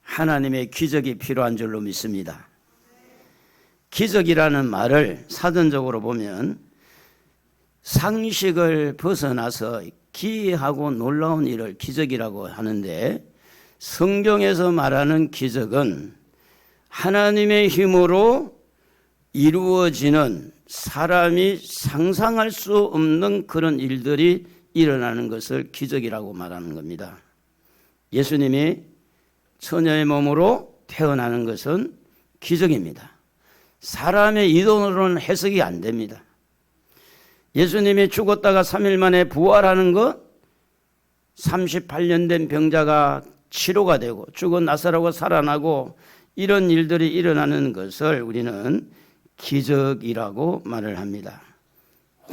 하나님의 기적이 필요한 줄로 믿습니다. 기적이라는 말을 사전적으로 보면 상식을 벗어나서 기이하고 놀라운 일을 기적이라고 하는데, 성경에서 말하는 기적은 하나님의 힘으로 이루어지는 사람이 상상할 수 없는 그런 일들이 일어나는 것을 기적이라고 말하는 겁니다. 예수님이 처녀의 몸으로 태어나는 것은 기적입니다. 사람의 이론으로는 해석이 안 됩니다. 예수님이 죽었다가 3일 만에 부활하는 것, 38년 된 병자가 치료가 되고 죽은 나사로가 살아나고 이런 일들이 일어나는 것을 우리는 기적이라고 말을 합니다.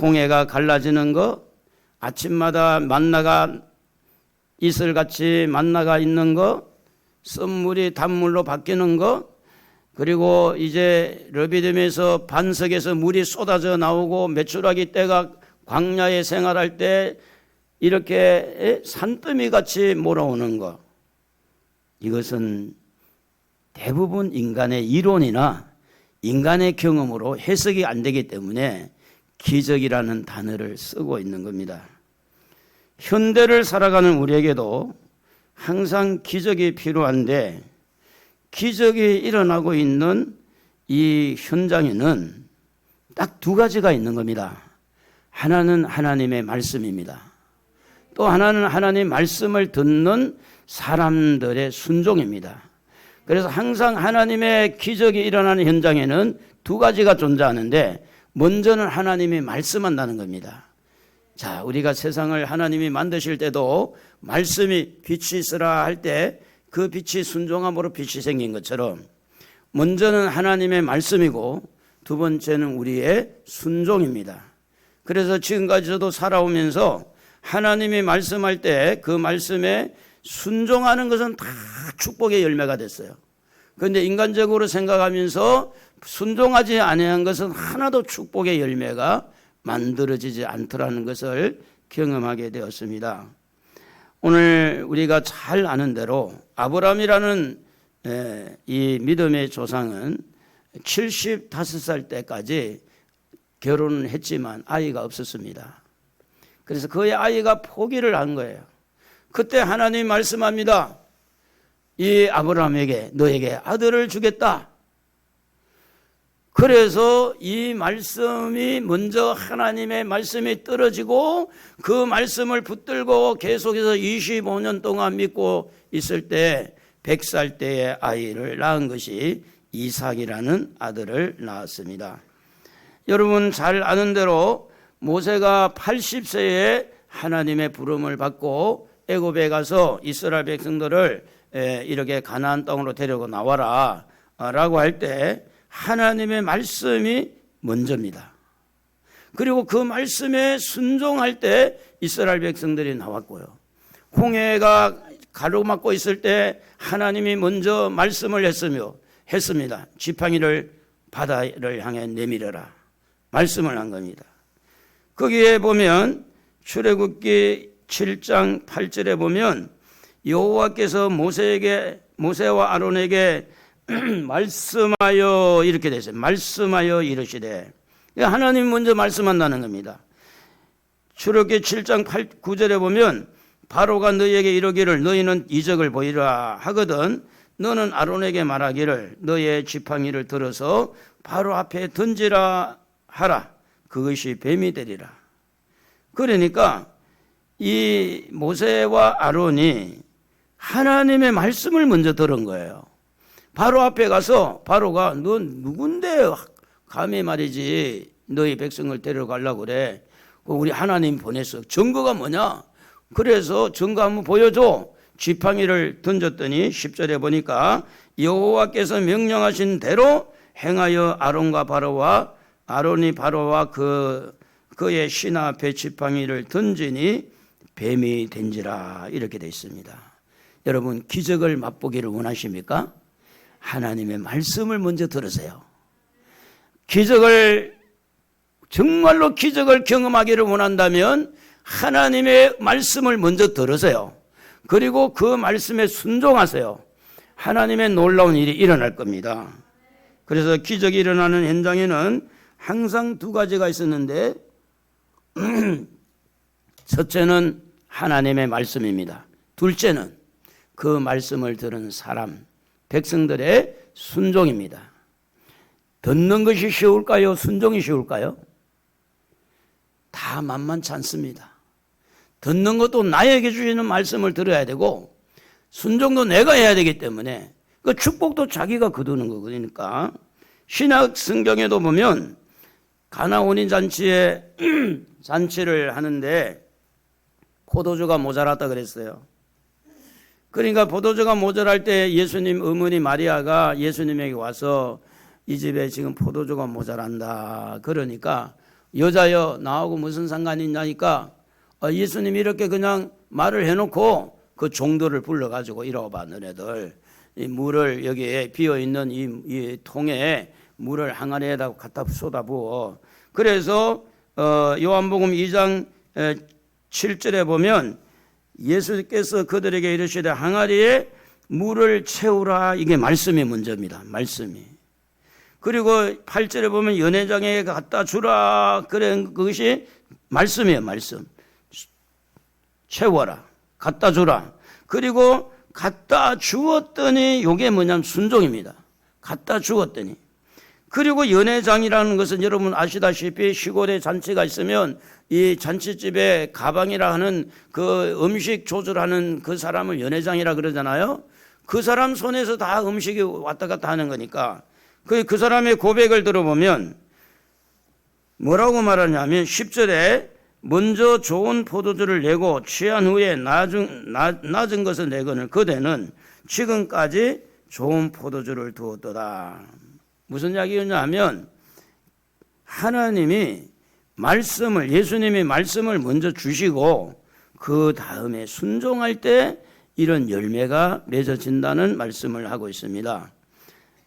홍해가 갈라지는 것, 아침마다 만나가 이슬같이 만나가 있는 것, 썸물이 단물로 바뀌는 것, 그리고 이제 르비딤에서 반석에서 물이 쏟아져 나오고 메추라기 떼가 광야에 생활할 때 이렇게 산더미 같이 몰아오는 것, 이것은 대부분 인간의 이론이나 인간의 경험으로 해석이 안 되기 때문에 기적이라는 단어를 쓰고 있는 겁니다. 현대를 살아가는 우리에게도 항상 기적이 필요한데, 기적이 일어나고 있는 이 현장에는 딱 두 가지가 있는 겁니다. 하나는 하나님의 말씀입니다. 또 하나는 하나님의 말씀을 듣는 사람들의 순종입니다. 그래서 항상 하나님의 기적이 일어나는 현장에는 두 가지가 존재하는데, 먼저는 하나님이 말씀한다는 겁니다. 자, 우리가 세상을 하나님이 만드실 때도 말씀이 빛이 있으라 할 때 그 빛이 순종함으로 빛이 생긴 것처럼, 먼저는 하나님의 말씀이고 두 번째는 우리의 순종입니다. 그래서 지금까지 저도 살아오면서 하나님이 말씀할 때 그 말씀에 순종하는 것은 다 축복의 열매가 됐어요. 그런데 인간적으로 생각하면서 순종하지 아니한 것은 하나도 축복의 열매가 만들어지지 않더라는 것을 경험하게 되었습니다. 오늘 우리가 잘 아는 대로 아브라함이라는 이 믿음의 조상은 75살 때까지 결혼을 했지만 아이가 없었습니다. 그래서 그의 아이가 포기를 한 거예요. 그때 하나님이 말씀합니다. 이 아브라함에게 너에게 아들을 주겠다. 그래서 이 말씀이 먼저 하나님의 말씀이 떨어지고 그 말씀을 붙들고 계속해서 25년 동안 믿고 있을 때 100살 때의 아이를 낳은 것이 이삭이라는 아들을 낳았습니다. 여러분 잘 아는 대로 모세가 80세에 하나님의 부름을 받고 애굽에 가서 이스라엘 백성들을 이렇게 가나안 땅으로 데리고 나와라 라고 할 때 하나님의 말씀이 먼저입니다. 그리고 그 말씀에 순종할 때 이스라엘 백성들이 나왔고요. 홍해가 가로막고 있을 때 하나님이 먼저 말씀을 했습니다. 지팡이를 바다를 향해 내밀어라. 말씀을 한 겁니다. 거기에 보면 출애굽기 7장 8절에 보면 여호와께서 모세와 아론에게 말씀하여 이렇게 됐어요. 말씀하여 이르시되, 하나님 먼저 말씀한다는 겁니다. 출애굽기 7장 9절에 보면 바로가 너희에게 이르기를 너희는 이적을 보이라 하거든 너는 아론에게 말하기를 너의 지팡이를 들어서 바로 앞에 던지라 하라. 그것이 뱀이 되리라. 그러니까 이 모세와 아론이 하나님의 말씀을 먼저 들은 거예요. 바로 앞에 가서 바로가 너 누군데 감히 말이지 너희 백성을 데려가려고 그래. 우리 하나님 보냈어. 증거가 뭐냐? 그래서 증거 한번 보여줘. 지팡이를 던졌더니 10절에 보니까 여호와께서 명령하신 대로 행하여 아론이 바로와 그의 신 앞에 지팡이를 던지니 뱀이 된지라 이렇게 되어 있습니다. 여러분 기적을 맛보기를 원하십니까? 하나님의 말씀을 먼저 들으세요. 정말로 기적을 경험하기를 원한다면 하나님의 말씀을 먼저 들으세요. 그리고 그 말씀에 순종하세요. 하나님의 놀라운 일이 일어날 겁니다. 그래서 기적이 일어나는 현장에는 항상 두 가지가 있었는데 첫째는 하나님의 말씀입니다. 둘째는 그 말씀을 들은 사람, 백성들의 순종입니다. 듣는 것이 쉬울까요? 순종이 쉬울까요? 다 만만치 않습니다. 듣는 것도 나에게 주시는 말씀을 들어야 되고 순종도 내가 해야 되기 때문에 그 축복도 자기가 거두는 거니까 신약 성경에도 보면 가나 혼인 잔치에 잔치를 하는데 포도주가 모자랐다 그랬어요. 그러니까 포도주가 모자랄 때 예수님 어머니 마리아가 예수님에게 와서 이 집에 지금 포도주가 모자란다. 그러니까 여자여 나하고 무슨 상관이 있냐니까 예수님이 이렇게 그냥 말을 해놓고 그 종들을 불러가지고 이리 와봐 너네들 이 물을 여기에 비어있는 이 통에 물을 항아리에다 갖다 쏟아부어. 그래서 요한복음 2장 7절에 보면 예수께서 그들에게 이르시되 항아리에 물을 채우라. 이게 말씀이 먼저입니다. 말씀이. 그리고 8절에 보면 연회장에 갖다 주라. 그래 그것이 말씀이에요. 말씀. 채워라. 갖다 주라. 그리고 갖다 주었더니 이게 뭐냐면 순종입니다. 갖다 주었더니. 그리고 연회장이라는 것은 여러분 아시다시피 시골에 잔치가 있으면 이 잔치집에 가방이라 하는 그 음식 조절하는 그 사람을 연회장이라 그러잖아요. 그 사람 손에서 다 음식이 왔다 갔다 하는 거니까 그 사람의 고백을 들어보면 뭐라고 말하냐면 10절에 먼저 좋은 포도주를 내고 취한 후에 낮은 것을 내거늘 그대는 지금까지 좋은 포도주를 두었도다. 무슨 이야기였냐 하면 하나님이 말씀을 예수님이 말씀을 먼저 주시고 그 다음에 순종할 때 이런 열매가 맺어진다는 말씀을 하고 있습니다.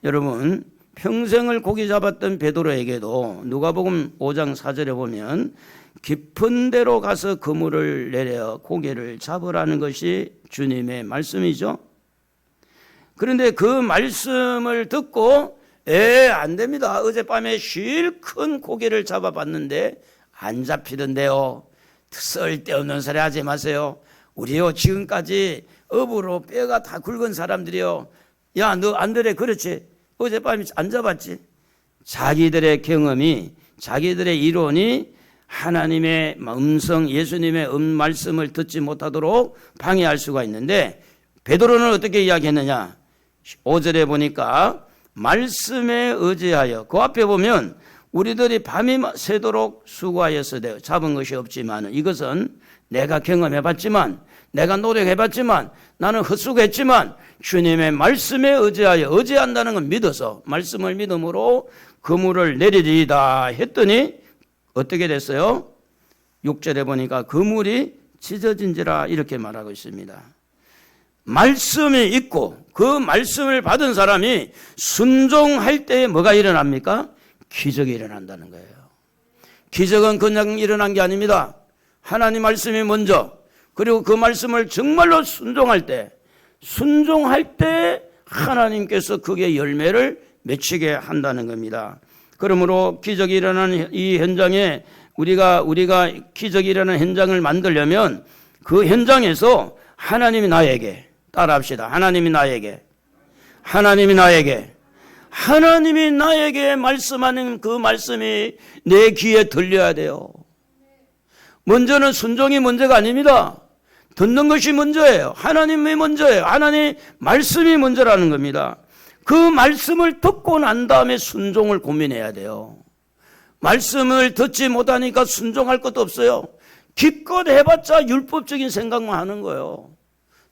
여러분 평생을 고기 잡았던 베드로에게도 누가복음 5장 4절에 보면 깊은 데로 가서 그물을 내려 고기를 잡으라는 것이 주님의 말씀이죠. 그런데 그 말씀을 듣고 안 됩니다. 어젯밤에 실큰 고기를 잡아봤는데 안 잡히던데요. 쓸데없는 소리 하지 마세요. 우리요 지금까지 업으로 뼈가 다 굵은 사람들이요. 야 너 안 그래? 그렇지. 어젯밤에 안 잡았지. 자기들의 경험이 자기들의 이론이 하나님의 음성 예수님의 말씀을 듣지 못하도록 방해할 수가 있는데 베드로는 어떻게 이야기했느냐. 5절에 보니까 말씀에 의지하여 그 앞에 보면 우리들이 밤이 새도록 수고하였으되 잡은 것이 없지만 이것은 내가 경험해봤지만 내가 노력해봤지만 나는 헛수고했지만 주님의 말씀에 의지한다는 건 믿어서 말씀을 믿음으로 그물을 내리리이다 했더니 어떻게 됐어요? 6절에 보니까 그물이 찢어진지라 이렇게 말하고 있습니다. 말씀이 있고 그 말씀을 받은 사람이 순종할 때 뭐가 일어납니까? 기적이 일어난다는 거예요. 기적은 그냥 일어난 게 아닙니다. 하나님 말씀이 먼저 그리고 그 말씀을 정말로 순종할 때 하나님께서 그게 열매를 맺히게 한다는 겁니다. 그러므로 기적이 일어나는 이 현장에 우리가 기적이 일어나는 현장을 만들려면 그 현장에서 하나님이 나에게 따라합시다. 하나님이 나에게 말씀하는 그 말씀이 내 귀에 들려야 돼요. 먼저는 순종이 문제가 아닙니다. 듣는 것이 먼저예요. 하나님이 먼저예요. 하나님 말씀이 먼저라는 겁니다. 그 말씀을 듣고 난 다음에 순종을 고민해야 돼요. 말씀을 듣지 못하니까 순종할 것도 없어요. 기껏 해봤자 율법적인 생각만 하는 거예요.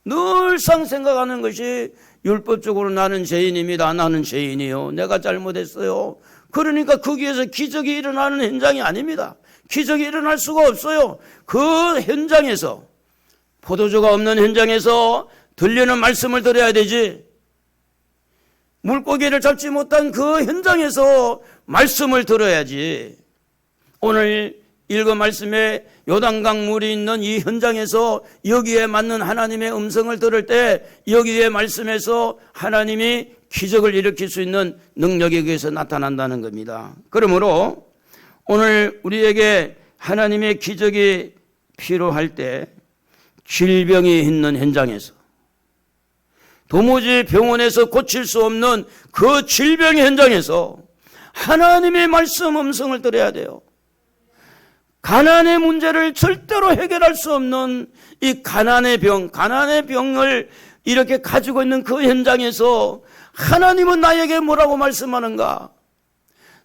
늘상 생각하는 것이 율법적으로 나는 죄인입니다. 나는 죄인이요. 내가 잘못했어요. 그러니까 거기에서 기적이 일어나는 현장이 아닙니다. 기적이 일어날 수가 없어요. 그 현장에서 포도주가 없는 현장에서 들리는 말씀을 들어야 되지. 물고기를 잡지 못한 그 현장에서 말씀을 들어야지. 오늘 읽은 말씀에 요단강 물이 있는 이 현장에서 여기에 맞는 하나님의 음성을 들을 때 여기에 말씀에서 하나님이 기적을 일으킬 수 있는 능력이 거기서 나타난다는 겁니다. 그러므로 오늘 우리에게 하나님의 기적이 필요할 때 질병이 있는 현장에서 도무지 병원에서 고칠 수 없는 그 질병의 현장에서 하나님의 말씀 음성을 들어야 돼요. 가난의 문제를 절대로 해결할 수 없는 이 가난의 병을 이렇게 가지고 있는 그 현장에서 하나님은 나에게 뭐라고 말씀하는가?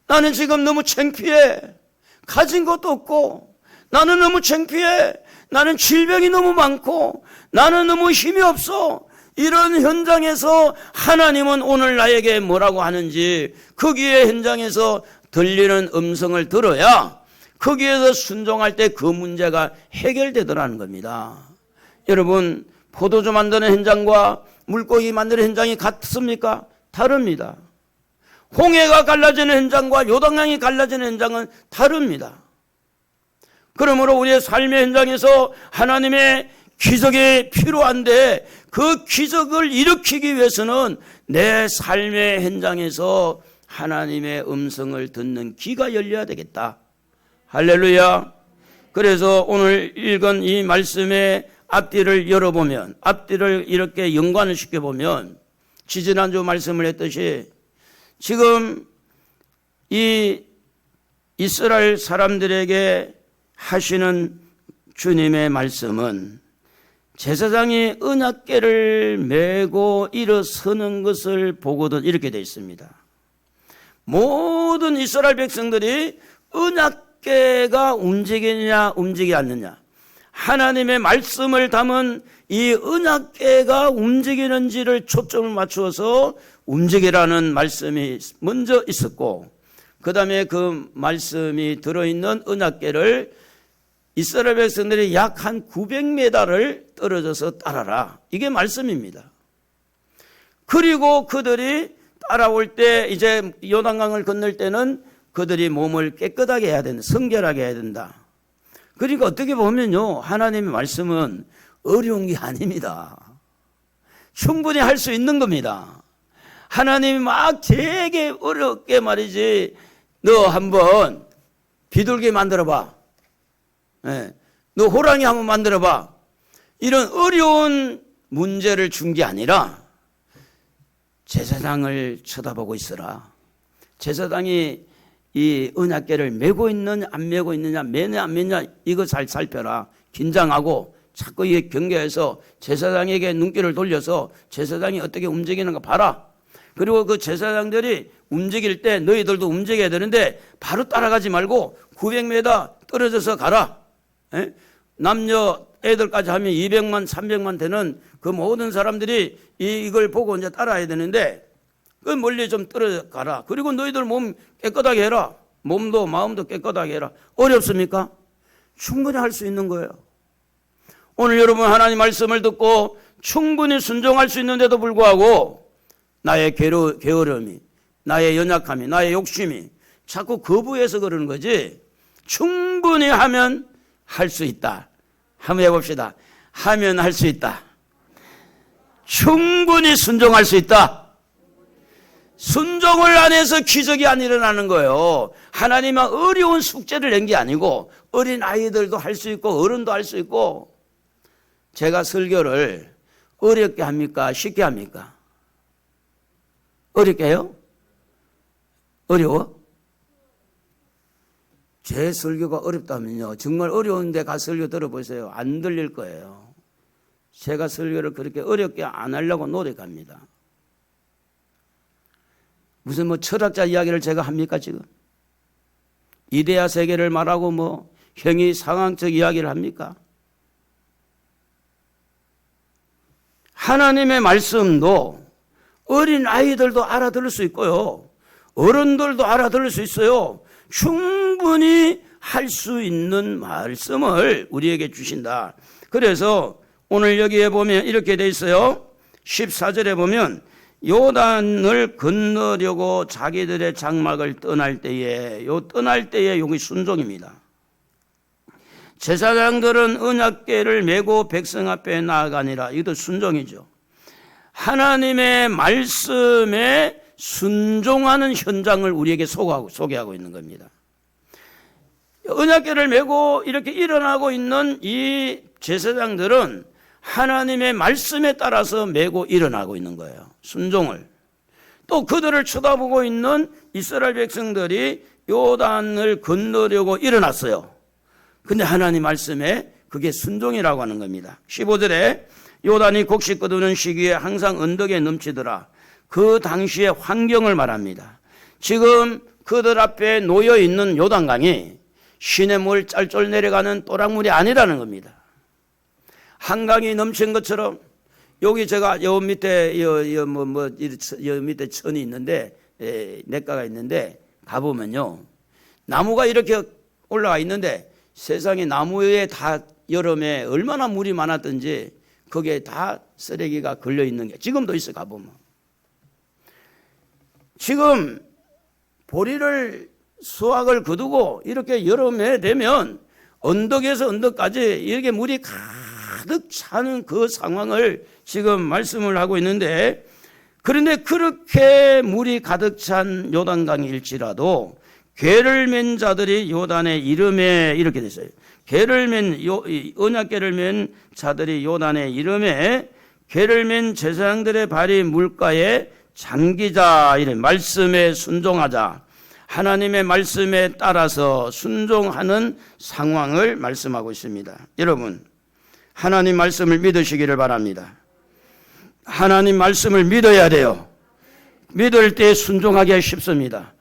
나는 지금 너무 창피해. 가진 것도 없고 나는 너무 창피해. 나는 질병이 너무 많고 나는 너무 힘이 없어. 이런 현장에서 하나님은 오늘 나에게 뭐라고 하는지 거기에 현장에서 들리는 음성을 들어야 거기에서 순종할 때 그 문제가 해결되더라는 겁니다. 여러분, 포도주 만드는 현장과 물고기 만드는 현장이 같습니까? 다릅니다. 홍해가 갈라지는 현장과 요단강이 갈라지는 현장은 다릅니다. 그러므로 우리의 삶의 현장에서 하나님의 기적이 필요한데 그 기적을 일으키기 위해서는 내 삶의 현장에서 하나님의 음성을 듣는 귀가 열려야 되겠다. 할렐루야. 그래서 오늘 읽은 이 말씀의 앞뒤를 열어보면, 앞뒤를 이렇게 연관을 시켜보면 지지난주 말씀을 했듯이 지금 이 이스라엘 사람들에게 하시는 주님의 말씀은 제사장이 언약궤를 메고 일어서는 것을 보거든 이렇게 되어 있습니다. 모든 이스라엘 백성들이 언약궤가 움직이느냐 움직이지 않느냐, 하나님의 말씀을 담은 이 언약궤가 움직이는지를 초점을 맞추어서 움직이라는 말씀이 먼저 있었고, 그 다음에 그 말씀이 들어있는 언약궤를 이스라엘 백성들이 약 한 900m를 떨어져서 따라라. 이게 말씀입니다. 그리고 그들이 따라올 때 이제 요단강을 건널 때는 그들이 몸을 깨끗하게 해야 된다. 성결하게 해야 된다. 그러니까 어떻게 보면요, 하나님의 말씀은 어려운 게 아닙니다. 충분히 할 수 있는 겁니다. 하나님이 막 되게 어렵게 말이지, 너 한번 비둘기 만들어봐. 네. 너 호랑이 한번 만들어봐. 이런 어려운 문제를 준 게 아니라 제사장을 쳐다보고 있어라. 제사장이 이 언약궤를 메고 있느냐 안 메고 있느냐, 매냐 안 매냐, 이거 잘 살펴라. 긴장하고 자꾸 이게 경계해서 제사장에게 눈길을 돌려서 제사장이 어떻게 움직이는가 봐라. 그리고 그 제사장들이 움직일 때 너희들도 움직여야 되는데 바로 따라가지 말고 900m 떨어져서 가라. 에? 남녀 애들까지 하면 200만 300만 되는 그 모든 사람들이 이걸 보고 이제 따라야 되는데 그 멀리 좀 떨어져 가라. 그리고 너희들 몸 깨끗하게 해라. 몸도 마음도 깨끗하게 해라. 어렵습니까? 충분히 할 수 있는 거예요. 오늘 여러분 하나님 말씀을 듣고 충분히 순종할 수 있는데도 불구하고 나의 게으름이, 나의 연약함이, 나의 욕심이 자꾸 거부해서 그러는 거지, 충분히 하면 할 수 있다. 한번 해봅시다. 하면 할 수 있다. 충분히 순종할 수 있다. 순종을 안 해서 기적이 안 일어나는 거예요. 하나님은 어려운 숙제를 낸 게 아니고 어린 아이들도 할 수 있고 어른도 할 수 있고. 제가 설교를 어렵게 합니까? 쉽게 합니까? 어렵게 해요? 어려워? 제 설교가 어렵다면요, 정말 어려운 데 가서 설교 들어보세요. 안 들릴 거예요. 제가 설교를 그렇게 어렵게 안 하려고 노력합니다. 무슨 뭐 철학자 이야기를 제가 합니까 지금? 이데아 세계를 말하고 뭐 형이 상황적 이야기를 합니까? 하나님의 말씀도 어린 아이들도 알아들을 수 있고요, 어른들도 알아들을 수 있어요. 충분히 할 수 있는 말씀을 우리에게 주신다. 그래서 오늘 여기에 보면 이렇게 돼 있어요. 14절에 보면 요단을 건너려고 자기들의 장막을 떠날 때에, 요 떠날 때에 여기 순종입니다. 제사장들은 언약궤를 메고 백성 앞에 나아가니라. 이것도 순종이죠. 하나님의 말씀에 순종하는 현장을 우리에게 소개하고 있는 겁니다. 언약궤를 메고 이렇게 일어나고 있는 이 제사장들은 하나님의 말씀에 따라서 메고 일어나고 있는 거예요. 순종을. 또 그들을 쳐다보고 있는 이스라엘 백성들이 요단을 건너려고 일어났어요. 근데 하나님 말씀에 그게 순종이라고 하는 겁니다. 15절에 요단이 곡식 거두는 시기에 항상 언덕에 넘치더라. 그 당시의 환경을 말합니다. 지금 그들 앞에 놓여 있는 요단강이 시냇물 짤쫄 내려가는 또랑물이 아니라는 겁니다. 한강이 넘친 것처럼 여기 제가 요 밑에 요 밑에 천이 있는데 냇가가 있는데 가보면요, 나무가 이렇게 올라와 있는데 세상에 나무에 다 여름에 얼마나 물이 많았던지 거기에 다 쓰레기가 걸려 있는 게 지금도 있어. 가보면 지금 보리를 수확을 거두고 이렇게 여름에 되면 언덕에서 언덕까지 이렇게 물이 가득 차는 그 상황을 지금 말씀을 하고 있는데, 그런데 그렇게 물이 가득 찬 요단강일지라도 궤를 맨 자들이 요단의 이름에 이렇게 됐어요. 언약궤를 맨 자들이 요단의 이름에 궤를 맨 제사장들의 발이 물가에 잠기자. 이래 말씀에 순종하자. 하나님의 말씀에 따라서 순종하는 상황을 말씀하고 있습니다. 여러분, 하나님 말씀을 믿으시기를 바랍니다. 하나님 말씀을 믿어야 돼요. 믿을 때 순종하기가 쉽습니다.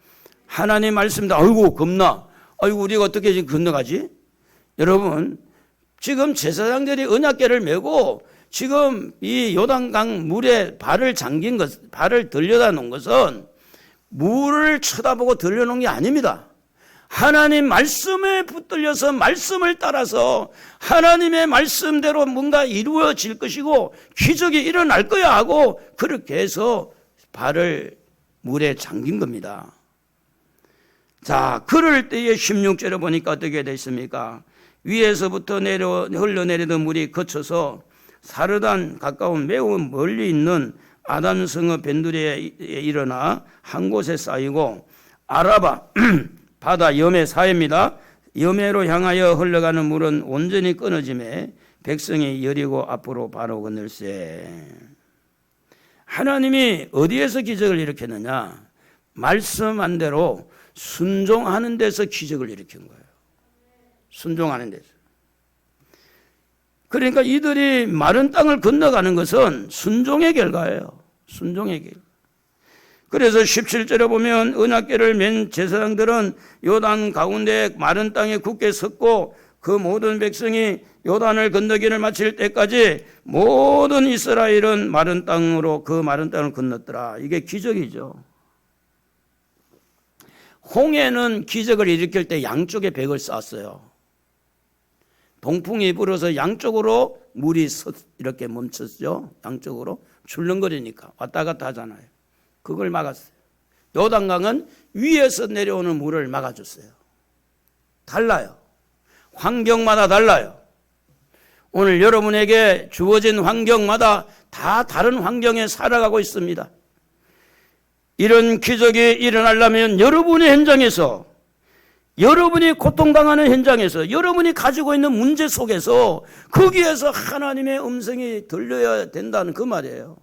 하나님 말씀도 아이고 겁나, 아이고 우리가 어떻게 지금 건너가지? 여러분, 지금 제사장들이 언약궤를 메고 지금 이 요단강 물에 발을 잠긴 것, 발을 들여다 놓은 것은 물을 쳐다보고 들여놓은 게 아닙니다. 하나님 말씀에 붙들려서 말씀을 따라서 하나님의 말씀대로 뭔가 이루어질 것이고 기적이 일어날 거야 하고 그렇게 해서 발을 물에 잠긴 겁니다. 자, 그럴 때에 16절에 보니까 어떻게 되어 있습니까? 위에서부터 흘러내리던 물이 거쳐서 사르단 가까운 매우 멀리 있는 아담성읍 벤두리에 일어나 한 곳에 쌓이고 아라바 바다 염해 사해입니다. 염해로 향하여 흘러가는 물은 온전히 끊어짐에 백성이 여리고 앞으로 바로 건널세. 하나님이 어디에서 기적을 일으켰느냐? 말씀한 대로 순종하는 데서 기적을 일으킨 거예요. 순종하는 데서. 그러니까 이들이 마른 땅을 건너가는 것은 순종의 결과예요. 순종의 결과. 그래서 17절에 보면 언약궤를 맨 제사장들은 요단 가운데 마른 땅에 굳게 섰고 그 모든 백성이 요단을 건너기를 마칠 때까지 모든 이스라엘은 마른 땅으로 그 마른 땅을 건넜더라. 이게 기적이죠. 홍해는 기적을 일으킬 때 양쪽에 벽을 쌓았어요. 동풍이 불어서 양쪽으로 물이 이렇게 멈췄죠. 양쪽으로 출렁거리니까 왔다 갔다 하잖아요. 그걸 막았어요. 요단강은 위에서 내려오는 물을 막아줬어요. 달라요. 환경마다 달라요. 오늘 여러분에게 주어진 환경마다 다 다른 환경에 살아가고 있습니다. 이런 기적이 일어나려면 여러분의 현장에서, 여러분이 고통당하는 현장에서, 여러분이 가지고 있는 문제 속에서 거기에서 하나님의 음성이 들려야 된다는 그 말이에요.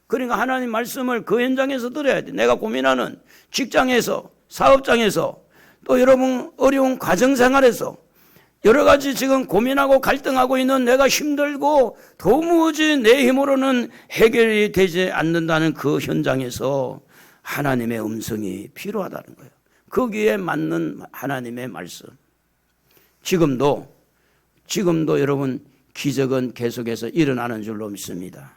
그러니까 하나님 말씀을 그 현장에서 들어야 돼. 내가 고민하는 직장에서, 사업장에서, 또 여러분 어려운 가정생활에서 여러 가지 지금 고민하고 갈등하고 있는 내가 힘들고 도무지 내 힘으로는 해결이 되지 않는다는 그 현장에서 하나님의 음성이 필요하다는 거예요. 거기에 맞는 하나님의 말씀. 지금도 여러분 기적은 계속해서 일어나는 줄로 믿습니다.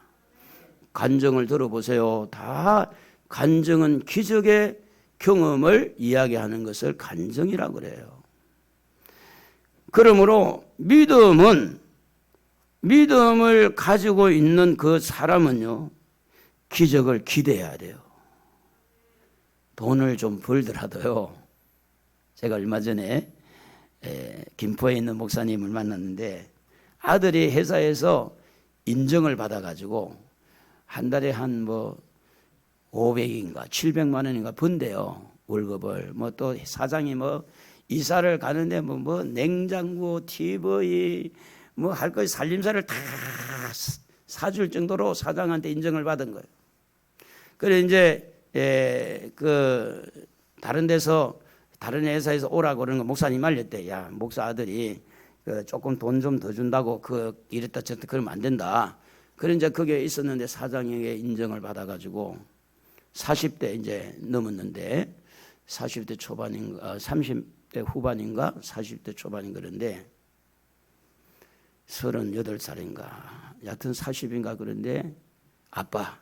간증을 들어보세요. 다 간증은 기적의 경험을 이야기하는 것을 간증이라고 그래요. 그러므로 믿음을 가지고 있는 그 사람은요, 기적을 기대해야 돼요. 돈을 좀 벌더라도요. 제가 얼마 전에 김포에 있는 목사님을 만났는데 아들이 회사에서 인정을 받아가지고 한 달에 한 500인가 700만 원인가 번대요. 월급을. 또 사장이 이사를 가는데 냉장고, TV 할 것 살림살이를 다 사줄 정도로 사장한테 인정을 받은 거예요. 그래 이제 다른 회사에서 오라고 그러는 거 목사님 말렸대. 야, 목사 아들이 조금 돈 좀 더 준다고 이랬다 저랬다 그러면 안 된다. 그래 이제 그게 있었는데 사장에게 인정을 받아가지고 40대 이제 넘었는데 40대 초반인가 30대 후반인가 40대 초반인 그런데 38살인가 여하튼 40인가 그런데 아빠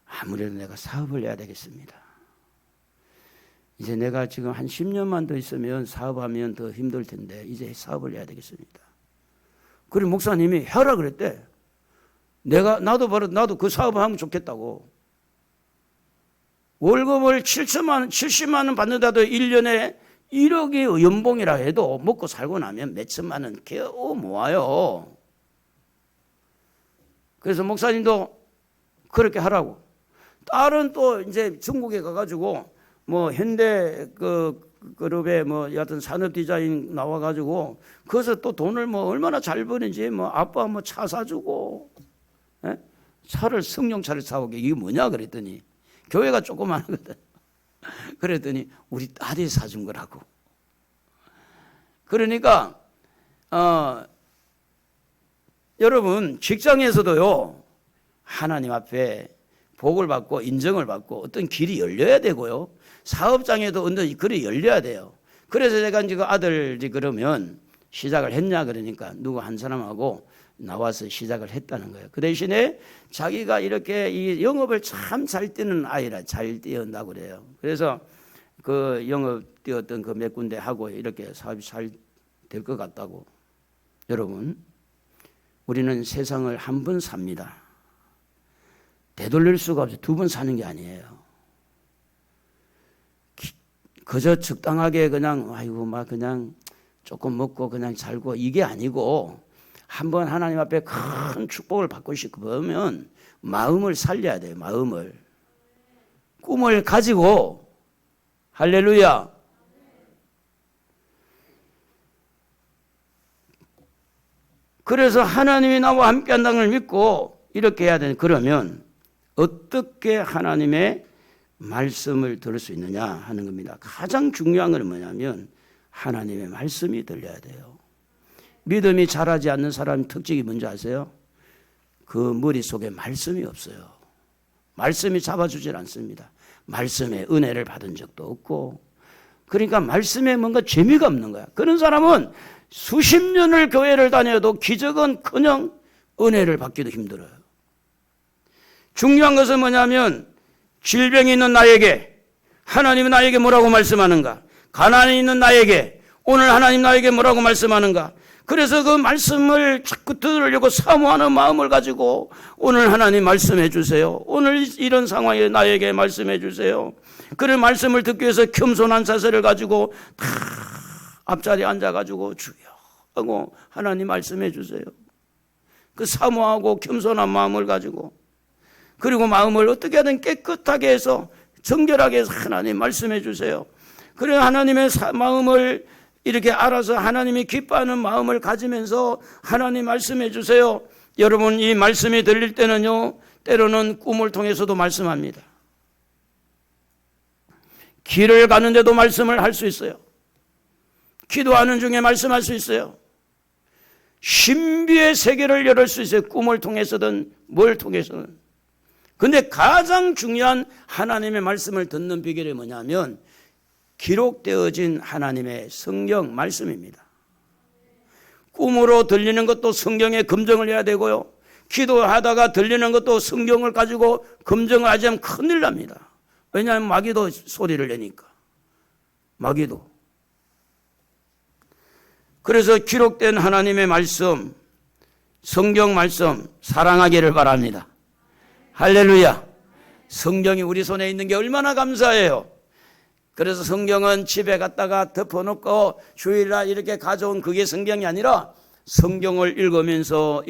아무래도 내가 사업을 해야 되겠습니다. 이제 내가 지금 한 10년만 더 있으면 사업하면 더 힘들 텐데 이제 사업을 해야 되겠습니다. 그리고 목사님이 해라 그랬대. 나도 그 사업을 하면 좋겠다고. 월급을 70만 원 받는다도 1년에 1억의 연봉이라 해도 먹고 살고 나면 몇천만 원 겨우 모아요. 그래서 목사님도 그렇게 하라고. 딸은 또 이제 중국에 가가지고 현대 그룹에 여하튼 산업 디자인 나와가지고 거기서 또 돈을 얼마나 잘 버는지 아빠 차 사주고 차를 승용차를 사오게 이게 뭐냐 그랬더니 교회가 조그만하거든. 그랬더니 우리 딸이 사준 거라고. 그러니까 여러분 직장에서도요 하나님 앞에 복을 받고 인정을 받고 어떤 길이 열려야 되고요. 사업장에도 어떤 길이 열려야 돼요. 그래서 제가 이제 그 아들이 그러면 시작을 했냐 그러니까 누구 한 사람하고 나와서 시작을 했다는 거예요. 그 대신에 자기가 이렇게 이 영업을 참 잘 뛰는 아이라 잘 뛰어온다고 그래요. 그래서 그 영업 뛰었던 그 몇 군데 하고 이렇게 사업이 잘 될 것 같다고. 여러분, 우리는 세상을 한 번 삽니다. 되돌릴 수가 없어요. 두 번 사는 게 아니에요. 그저 적당하게 그냥 그냥 조금 먹고 그냥 살고 이게 아니고 한번 하나님 앞에 큰 축복을 받고 싶으면 마음을 살려야 돼요. 마음을. 꿈을 가지고 할렐루야. 그래서 하나님이 나와 함께 한다는 걸 믿고 이렇게 해야 되는. 그러면 어떻게 하나님의 말씀을 들을 수 있느냐 하는 겁니다. 가장 중요한 건 뭐냐면 하나님의 말씀이 들려야 돼요. 믿음이 자라지 않는 사람의 특징이 뭔지 아세요? 그 머릿속에 말씀이 없어요. 말씀이 잡아주질 않습니다. 말씀에 은혜를 받은 적도 없고, 그러니까 말씀에 뭔가 재미가 없는 거야. 그런 사람은 수십 년을 교회를 다녀도 기적은커녕 은혜를 받기도 힘들어요. 중요한 것은 뭐냐면 질병이 있는 나에게 하나님은 나에게 뭐라고 말씀하는가? 가난이 있는 나에게 오늘 하나님 나에게 뭐라고 말씀하는가? 그래서 그 말씀을 자꾸 들으려고 사모하는 마음을 가지고 오늘 하나님 말씀해 주세요. 오늘 이런 상황에 나에게 말씀해 주세요. 그런 말씀을 듣기 위해서 겸손한 자세를 가지고 다 앞자리에 앉아가지고 주여 하고 하나님 말씀해 주세요. 그 사모하고 겸손한 마음을 가지고, 그리고 마음을 어떻게 하든 깨끗하게 해서 정결하게 해서 하나님 말씀해 주세요. 그래 하나님의 마음을 이렇게 알아서 하나님이 기뻐하는 마음을 가지면서 하나님 말씀해 주세요. 여러분, 이 말씀이 들릴 때는요, 때로는 꿈을 통해서도 말씀합니다. 길을 가는데도 말씀을 할 수 있어요. 기도하는 중에 말씀할 수 있어요. 신비의 세계를 열을 수 있어요. 꿈을 통해서든 뭘 통해서든. 근데 가장 중요한 하나님의 말씀을 듣는 비결이 뭐냐면 기록되어진 하나님의 성경 말씀입니다. 꿈으로 들리는 것도 성경에 검증을 해야 되고요. 기도하다가 들리는 것도 성경을 가지고 검증을 하지 않으면 큰일 납니다. 왜냐하면 마귀도 소리를 내니까. 마귀도. 그래서 기록된 하나님의 말씀, 성경 말씀 사랑하기를 바랍니다. 할렐루야. 성경이 우리 손에 있는 게 얼마나 감사해요. 그래서 성경은 집에 갔다가 덮어놓고 주일날 이렇게 가져온 그게 성경이 아니라 성경을 읽으면서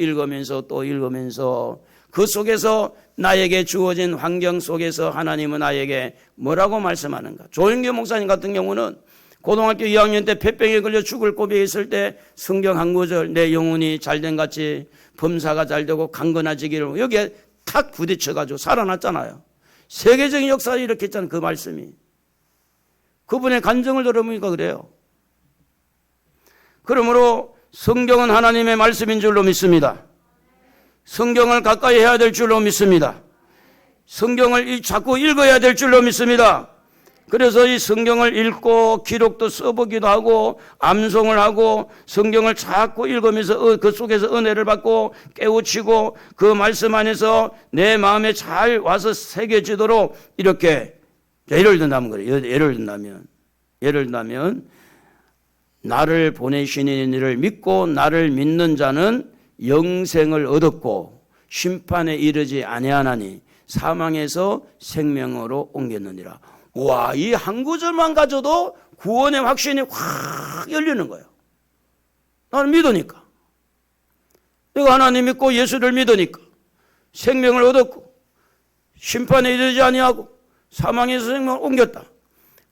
또 읽으면서 그 속에서 나에게 주어진 환경 속에서 하나님은 나에게 뭐라고 말씀하는가. 조영규 목사님 같은 경우는 고등학교 2학년 때 폐병에 걸려 죽을 고비에 있을 때 성경 한 구절, 내 영혼이 잘된 같이 범사가 잘되고 강건해지기를, 여기에 탁 부딪혀가지고 살아났잖아요. 세계적인 역사를 일으켰잖아요. 그 말씀이. 그분의 간증을 들어보니까 그래요. 그러므로 성경은 하나님의 말씀인 줄로 믿습니다. 성경을 가까이 해야 될 줄로 믿습니다. 성경을 자꾸 읽어야 될 줄로 믿습니다. 그래서 이 성경을 읽고 기록도 써보기도 하고 암송을 하고 성경을 자꾸 읽으면서 그 속에서 은혜를 받고 깨우치고 그 말씀 안에서 내 마음에 잘 와서 새겨지도록 이렇게, 예를 든다면 그래요. 예를 든다면 나를 보내신 이를 믿고 나를 믿는 자는 영생을 얻었고 심판에 이르지 아니하나니 사망에서 생명으로 옮겼느니라. 와, 이 한 구절만 가져도 구원의 확신이 확 열리는 거예요. 나는 믿으니까. 내가 하나님 믿고 예수를 믿으니까 생명을 얻었고 심판에 이르지 아니하고 사망에서 생명을 옮겼다.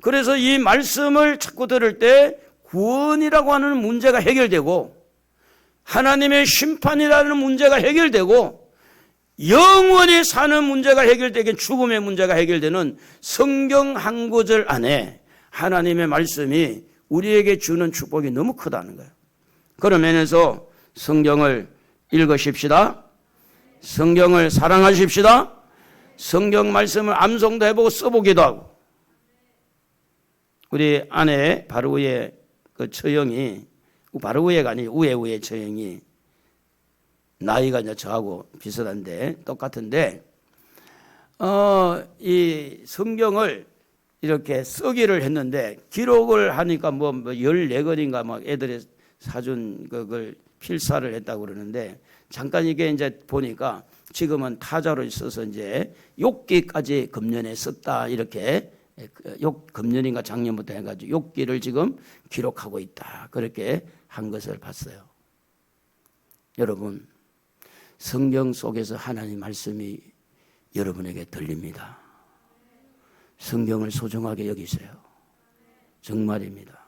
그래서 이 말씀을 자꾸 들을 때 구원이라고 하는 문제가 해결되고 하나님의 심판이라는 문제가 해결되고 영원히 사는 문제가 해결되긴 죽음의 문제가 해결되는 성경 한 구절 안에 하나님의 말씀이 우리에게 주는 축복이 너무 크다는 거예요. 그런 면에서 성경을 읽으십시다. 성경을 사랑하십시다. 성경 말씀을 암송도 해보고 써보기도 하고. 우리 아내 바로 위에 그 처형이, 바로 위에가 아니고 우에 처형이 나이가 이제 저하고 비슷한데 똑같은데 이 성경을 이렇게 쓰기를 했는데 기록을 하니까 뭐 14권인가 막 애들이 사준 그걸 필사를 했다고 그러는데 잠깐 이게 이제 보니까 지금은 타자로 있어서 이제 욥기까지 금년에 썼다, 이렇게 금년인가 작년부터 해가지고 욥기를 지금 기록하고 있다, 그렇게 한 것을 봤어요. 여러분, 성경 속에서 하나님 말씀이 여러분에게 들립니다. 성경을 소중하게 여기세요. 정말입니다.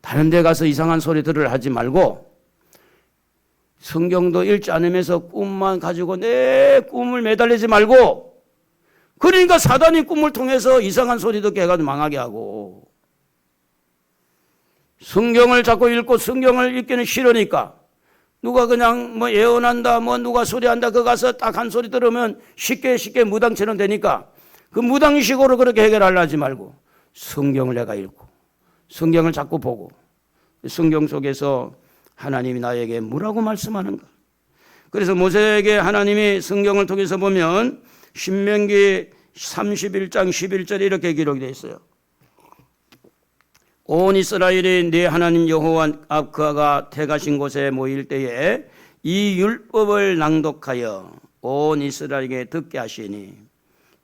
다른 데 가서 이상한 소리들을 하지 말고 성경도 읽지 않으면서 꿈만 가지고 내 꿈을 매달리지 말고, 그러니까 사단이 꿈을 통해서 이상한 소리 듣게 해가지고 망하게 하고, 성경을 자꾸 읽고 성경을 읽기는 싫으니까 누가 그냥 뭐 예언한다, 뭐 누가 소리한다, 그 가서 딱 한 소리 들으면 쉽게 무당처럼 되니까 그 무당식으로 그렇게 해결하려 하지 말고 성경을 내가 읽고 성경을 자꾸 보고 성경 속에서 하나님이 나에게 뭐라고 말씀하는가. 그래서 모세에게 하나님이 성경을 통해서 보면 신명기 31장 11절에 이렇게 기록이 되어 있어요. 온 이스라엘이 네 하나님 여호와 앞 그가 택하신 곳에 모일 때에 이 율법을 낭독하여 온 이스라엘에게 듣게 하시니,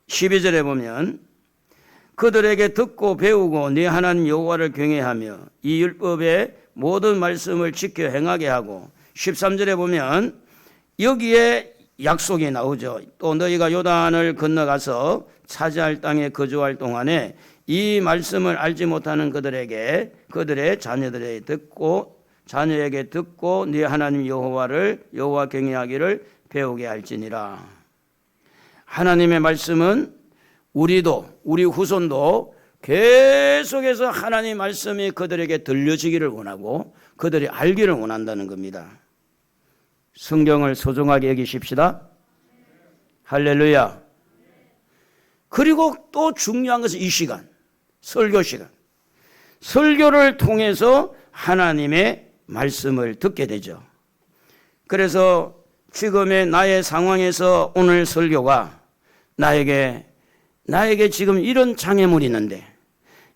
12절에 보면 그들에게 듣고 배우고 네 하나님 여호와를 경외하며 이 율법의 모든 말씀을 지켜 행하게 하고, 13절에 보면 여기에 약속이 나오죠. 또 너희가 요단을 건너가서 차지할 땅에 거주할 동안에 이 말씀을 알지 못하는 그들에게 그들의 자녀에게 듣고 네 하나님 여호와 경외하기를 배우게 할지니라. 하나님의 말씀은 우리 후손도 계속해서 하나님 말씀이 그들에게 들려지기를 원하고 그들이 알기를 원한다는 겁니다. 성경을 소중하게 여기십시다. 할렐루야. 그리고 또 중요한 것은 이 시간, 설교 시간. 설교를 통해서 하나님의 말씀을 듣게 되죠. 그래서 지금의 나의 상황에서 오늘 설교가 나에게 지금 이런 장애물이 있는데,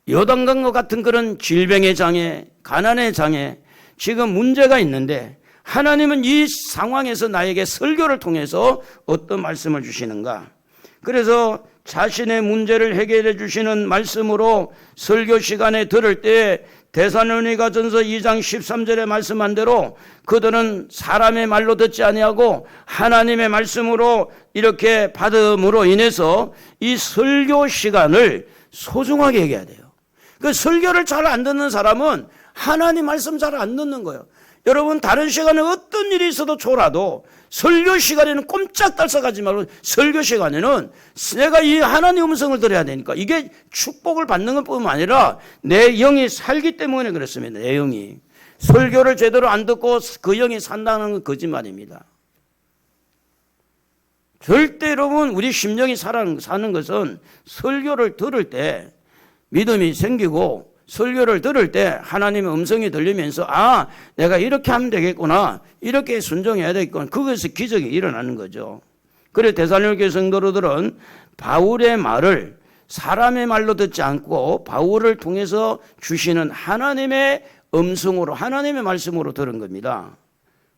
요단강과 같은 그런 질병의 장애, 가난의 장애, 지금 문제가 있는데 하나님은 이 상황에서 나에게 설교를 통해서 어떤 말씀을 주시는가. 그래서 자신의 문제를 해결해 주시는 말씀으로 설교 시간에 들을 때 데살로니가전서 2장 13절에 말씀한 대로 그들은 사람의 말로 듣지 아니하고 하나님의 말씀으로 이렇게 받음으로 인해서 이 설교 시간을 소중하게 얘기해야 돼요. 그 설교를 잘 안 듣는 사람은 하나님 말씀 잘 안 듣는 거예요. 여러분, 다른 시간에 어떤 일이 있어도 좋아도 설교 시간에는 꼼짝달싹하지 말고 설교 시간에는 내가 이 하나님 음성을 들어야 되니까 이게 축복을 받는 것뿐만 아니라 내 영이 살기 때문에 그렇습니다. 내 영이. 설교를 제대로 안 듣고 그 영이 산다는 건 거짓말입니다. 절대 여러분, 우리 심령이 사는 것은 설교를 들을 때 믿음이 생기고 설교를 들을 때 하나님의 음성이 들리면서 아, 내가 이렇게 하면 되겠구나, 이렇게 순종해야 되겠구나, 그것에서 기적이 일어나는 거죠. 그래서 데살로니가 성도들은 바울의 말을 사람의 말로 듣지 않고 바울을 통해서 주시는 하나님의 음성으로, 하나님의 말씀으로 들은 겁니다.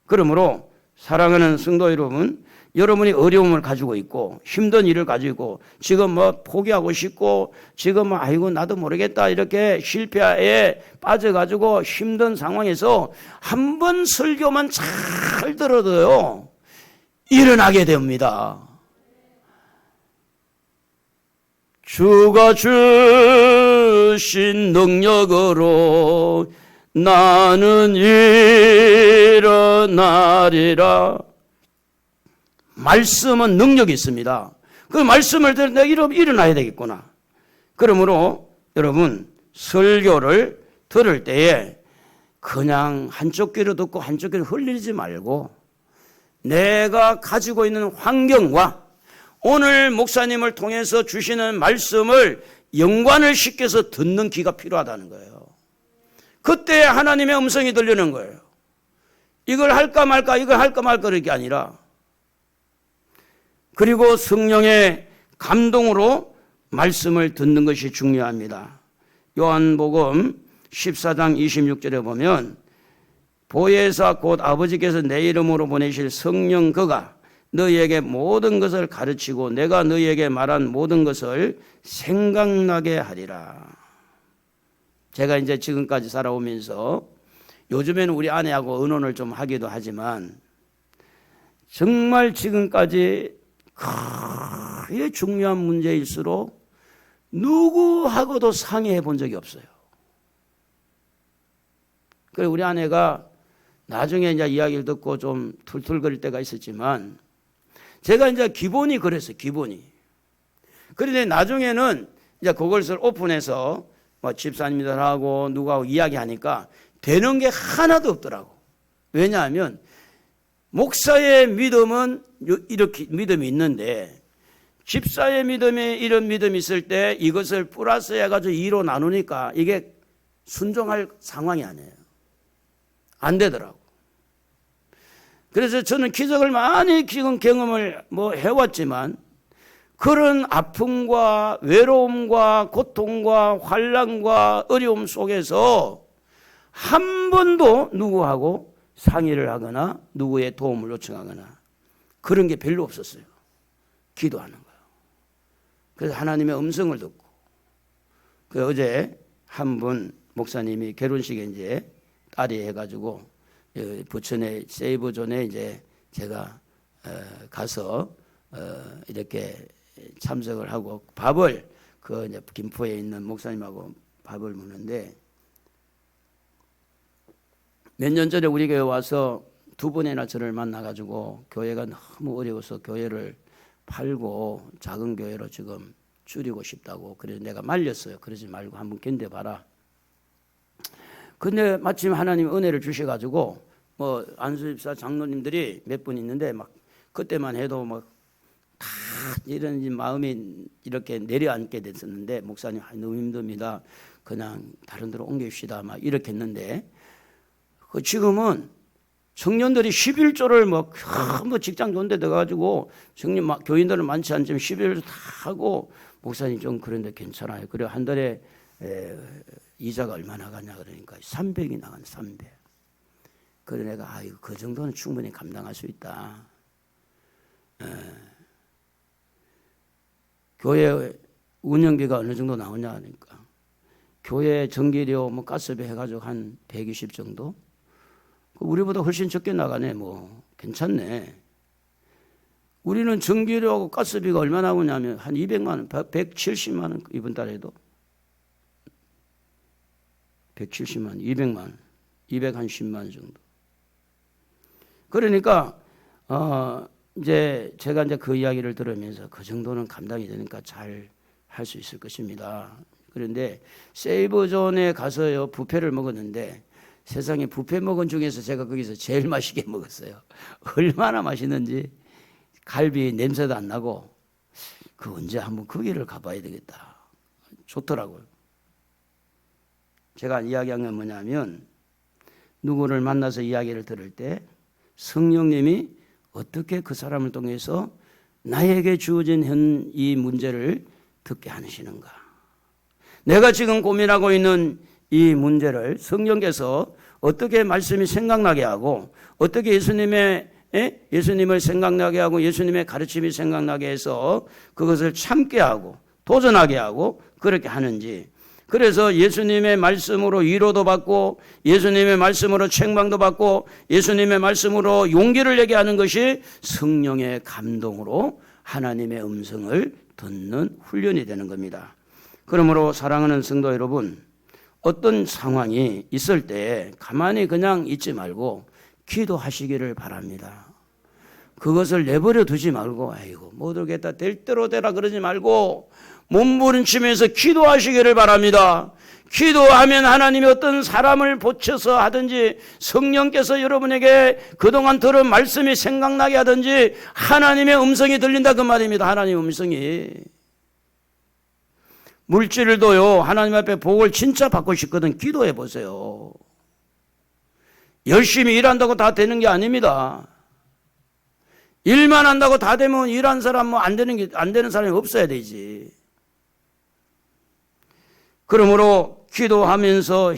그러므로 사랑하는 성도 여러분, 여러분이 어려움을 가지고 있고 힘든 일을 가지고 있고 지금 뭐 포기하고 싶고 지금 뭐 아이고 나도 모르겠다 이렇게 실패에 빠져가지고 힘든 상황에서 한 번 설교만 잘 들어도요 일어나게 됩니다. 주가 주신 능력으로 나는 일어나리라. 말씀은 능력이 있습니다. 그 말씀을 들을 때 일어나야 되겠구나. 그러므로 여러분, 설교를 들을 때에 그냥 한쪽 귀로 듣고 한쪽 귀로 흘리지 말고 내가 가지고 있는 환경과 오늘 목사님을 통해서 주시는 말씀을 연관을 시켜서 듣는 귀가 필요하다는 거예요. 그때 하나님의 음성이 들리는 거예요. 이걸 할까 말까, 이걸 할까 말까 그럴 게 아니라, 그리고 성령의 감동으로 말씀을 듣는 것이 중요합니다. 요한복음 14장 26절에 보면 보혜사 곧 아버지께서 내 이름으로 보내실 성령 그가 너희에게 모든 것을 가르치고 내가 너희에게 말한 모든 것을 생각나게 하리라. 제가 이제 지금까지 살아오면서 요즘에는 우리 아내하고 의논을 좀 하기도 하지만 정말 지금까지 크게 중요한 문제일수록 누구하고도 상의해 본 적이 없어요. 그래서 우리 아내가 나중에 이제 이야기를 듣고 좀 툴툴거릴 때가 있었지만 제가 이제 기본이 그랬어요. 기본이. 그런데 나중에는 이제 그것을 오픈해서 뭐 집사님들하고 누구하고 이야기하니까 되는 게 하나도 없더라고. 왜냐하면 목사의 믿음은 이렇게 믿음이 있는데 집사의 믿음에 이런 믿음이 있을 때 이것을 플러스 해가지고 2로 나누니까 이게 순종할 상황이 아니에요. 안 되더라고. 그래서 저는 기적을 많이 지금 경험을 해왔지만 그런 아픔과 외로움과 고통과 환난과 어려움 속에서 한 번도 누구하고 상의를 하거나 누구의 도움을 요청하거나 그런 게 별로 없었어요. 기도하는 거예요. 그래서 하나님의 음성을 듣고 어제 한 분 목사님이 결혼식에 이제 딸이 해가지고 부천의 세이브존에 이제 제가 가서 이렇게 참석을 하고 밥을 이제 김포에 있는 목사님하고 밥을 먹는데 몇 년 전에 우리 교회 와서 두 번이나 저를 만나가지고 교회가 너무 어려워서 교회를 팔고 작은 교회로 지금 줄이고 싶다고 그래서 내가 말렸어요. 그러지 말고 한번 견뎌봐라. 근데 마침 하나님 은혜를 주셔가지고 안수집사 장로님들이 몇 분 있는데 막 그때만 해도 막 다 이런 마음이 이렇게 내려앉게 됐었는데 목사님 너무 힘듭니다. 그냥 다른 데로 옮깁시다 막 이렇게 했는데 지금은 청년들이 11조를 뭐 직장 좋은 데 들어가지고 교인들은 많지 않지만 11조 다 하고 목사님 좀 그런데 괜찮아요. 그래 한 달에 이자가 얼마나 가냐 그러니까 300이 나가네. 300. 그래 내가 그 정도는 충분히 감당할 수 있다. 교회 운영비가 어느 정도 나오냐 하니까 교회 전기료 뭐 가스비 해가지고 한 120 정도? 우리보다 훨씬 적게 나가네. 뭐 괜찮네. 우리는 전기료하고 가스비가 얼마 나오냐면 한 200만 원, 170만 원 이번 달에도 170만 원, 200만 원, 210만 원 정도. 그러니까 이제 제가 이제 그 이야기를 들으면서 그 정도는 감당이 되니까 잘 할 수 있을 것입니다. 그런데 세이버존에 가서요 뷔페를 먹었는데 세상에 뷔페 먹은 중에서 제가 거기서 제일 맛있게 먹었어요. 얼마나 맛있는지 갈비 냄새도 안 나고 그 언제 한번 거기를 가봐야 되겠다. 좋더라고요. 제가 이야기한 건 뭐냐면 누구를 만나서 이야기를 들을 때 성령님이 어떻게 그 사람을 통해서 나에게 주어진 이 문제를 듣게 하시는가. 내가 지금 고민하고 있는 이 문제를 성령께서 어떻게 말씀이 생각나게 하고 어떻게 예수님을 생각나게 하고 예수님의 가르침이 생각나게 해서 그것을 참게 하고 도전하게 하고 그렇게 하는지. 그래서 예수님의 말씀으로 위로도 받고 예수님의 말씀으로 책망도 받고 예수님의 말씀으로 용기를 내게 하는 것이 성령의 감동으로 하나님의 음성을 듣는 훈련이 되는 겁니다. 그러므로 사랑하는 성도 여러분, 어떤 상황이 있을 때 가만히 그냥 있지 말고 기도하시기를 바랍니다. 그것을 내버려 두지 말고 아이고 못 오겠다 될 대로 되라 그러지 말고 몸부림치면서 기도하시기를 바랍니다. 기도하면 하나님이 어떤 사람을 보쳐서 하든지 성령께서 여러분에게 그동안 들은 말씀이 생각나게 하든지 하나님의 음성이 들린다 그 말입니다. 하나님의 음성이. 물질도요 하나님 앞에 복을 진짜 받고 싶거든 기도해 보세요. 열심히 일한다고 다 되는 게 아닙니다. 일만 한다고 다 되면 일한 사람 뭐 안 되는 사람이 없어야 되지. 그러므로 기도하면서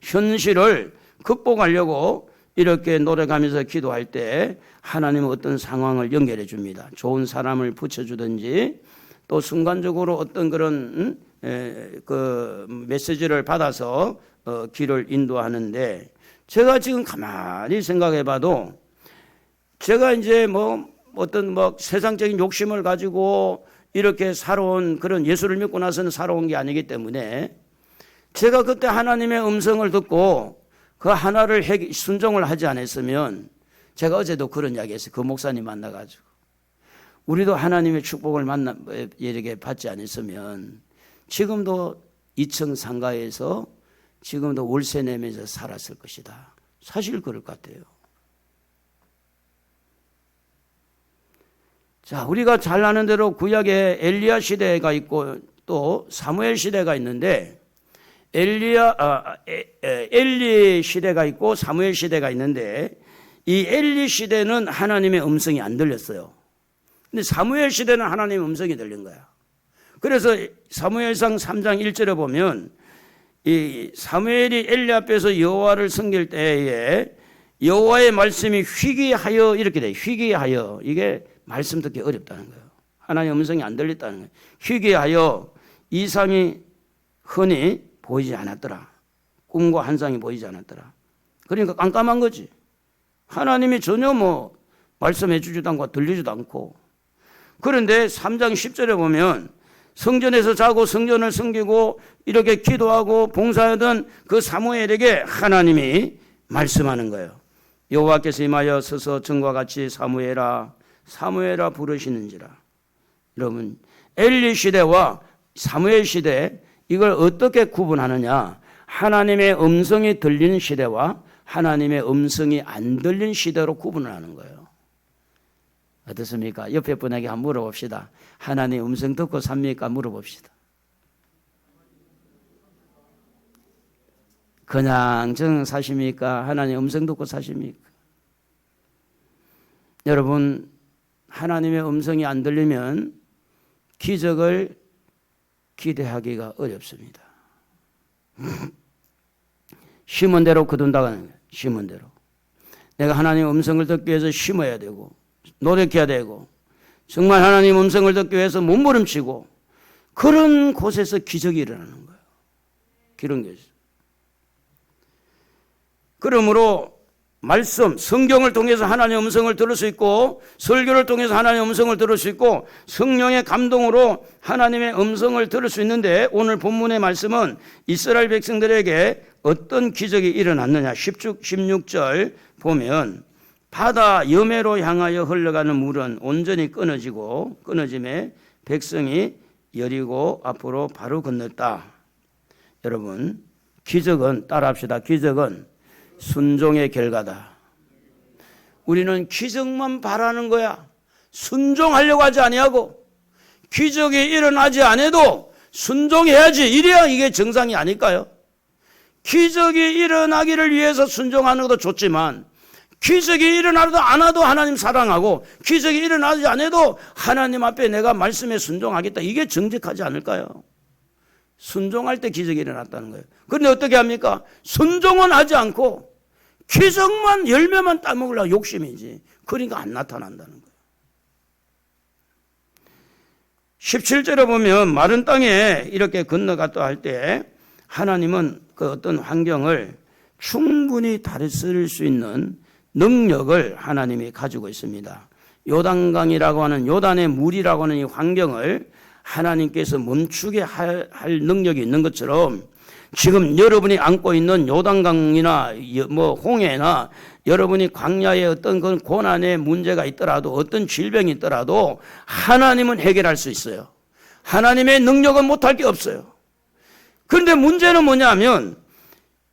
현실을 극복하려고 이렇게 노력하면서 기도할 때 하나님은 어떤 상황을 연결해 줍니다. 좋은 사람을 붙여주든지 또 순간적으로 어떤 그런 그 메시지를 받아서 길을 인도하는데 제가 지금 가만히 생각해 봐도 제가 이제 뭐 어떤 뭐 세상적인 욕심을 가지고 이렇게 살아온 그런 예수를 믿고 나서는 살아온 게 아니기 때문에 제가 그때 하나님의 음성을 듣고 그 하나를 순종을 하지 않았으면 제가 어제도 그런 이야기 했어요. 그 목사님 만나가지고 우리도 하나님의 축복을 이렇게 받지 않았으면 지금도 2층 상가에서 지금도 월세 내면서 살았을 것이다. 사실 그럴 것 같아요. 자, 우리가 잘 아는 대로 구약에 엘리야 시대가 있고 또 사무엘 시대가 있는데 엘리 시대가 있고 사무엘 시대가 있는데 이 엘리 시대는 하나님의 음성이 안 들렸어요. 근데 사무엘 시대는 하나님의 음성이 들린 거야. 그래서 사무엘상 3장 1절에 보면 이 사무엘이 엘리 앞에서 여호와를 섬길 때에 여호와의 말씀이 희귀하여 이렇게 돼. 희귀하여 이게 말씀 듣기 어렵다는 거예요. 하나님의 음성이 안 들렸다는 거예요. 희귀하여 이상이 흔히 보이지 않았더라. 꿈과 환상이 보이지 않았더라. 그러니까 깜깜한 거지. 하나님이 전혀 뭐 말씀해 주지도 않고 들리지도 않고. 그런데 3장 10절에 보면 성전에서 자고 성전을 섬기고 이렇게 기도하고 봉사하던 그 사무엘에게 하나님이 말씀하는 거예요. 여호와께서 임하여 서서 전과 같이 사무엘아 부르시는지라. 여러분 엘리 시대와 사무엘 시대 이걸 어떻게 구분하느냐. 하나님의 음성이 들리는 시대와 하나님의 음성이 안 들린 시대로 구분을 하는 거예요. 어떻습니까? 옆에 분에게 한번 물어봅시다. 하나님의 음성 듣고 삽니까? 물어봅시다. 그냥 정 사십니까? 하나님의 음성 듣고 사십니까? 여러분 하나님의 음성이 안 들리면 기적을 기대하기가 어렵습니다. 심은 대로 거둔다고 하는 거예요. 심은 대로. 내가 하나님의 음성을 듣기 위해서 심어야 되고 노력해야 되고 정말 하나님 음성을 듣기 위해서 몸부림치고 그런 곳에서 기적이 일어나는 거예요. 그런 게 있어요. 그러므로 말씀, 성경을 통해서 하나님의 음성을 들을 수 있고 설교를 통해서 하나님의 음성을 들을 수 있고 성령의 감동으로 하나님의 음성을 들을 수 있는데 오늘 본문의 말씀은 이스라엘 백성들에게 어떤 기적이 일어났느냐. 16절 보면 바다 여매로 향하여 흘러가는 물은 온전히 끊어짐에 백성이 여리고 앞으로 바로 건넜다. 여러분, 기적은 따라합시다. 기적은 순종의 결과다. 우리는 기적만 바라는 거야. 순종하려고 하지 아니하고 기적이 일어나지 않아도 순종해야지. 이래야 이게 정상이 아닐까요? 기적이 일어나기를 위해서 순종하는 것도 좋지만 기적이 일어나도 않아도 하나님 사랑하고 기적이 일어나지 않아도 하나님 앞에 내가 말씀에 순종하겠다. 이게 정직하지 않을까요? 순종할 때 기적이 일어났다는 거예요. 그런데 어떻게 합니까? 순종은 하지 않고 기적만 열매만 따먹으려고 욕심이지. 그러니까 안 나타난다는 거예요. 17절에 보면 마른 땅에 이렇게 건너갔다 할 때 하나님은 그 어떤 환경을 충분히 다스릴 수 있는 능력을 하나님이 가지고 있습니다. 요단강이라고 하는 요단의 물이라고 하는 이 환경을 하나님께서 멈추게 할 능력이 있는 것처럼 지금 여러분이 안고 있는 요단강이나 홍해나 여러분이 광야에 어떤 그런 고난의 문제가 있더라도 어떤 질병이 있더라도 하나님은 해결할 수 있어요. 하나님의 능력은 못할 게 없어요. 그런데 문제는 뭐냐면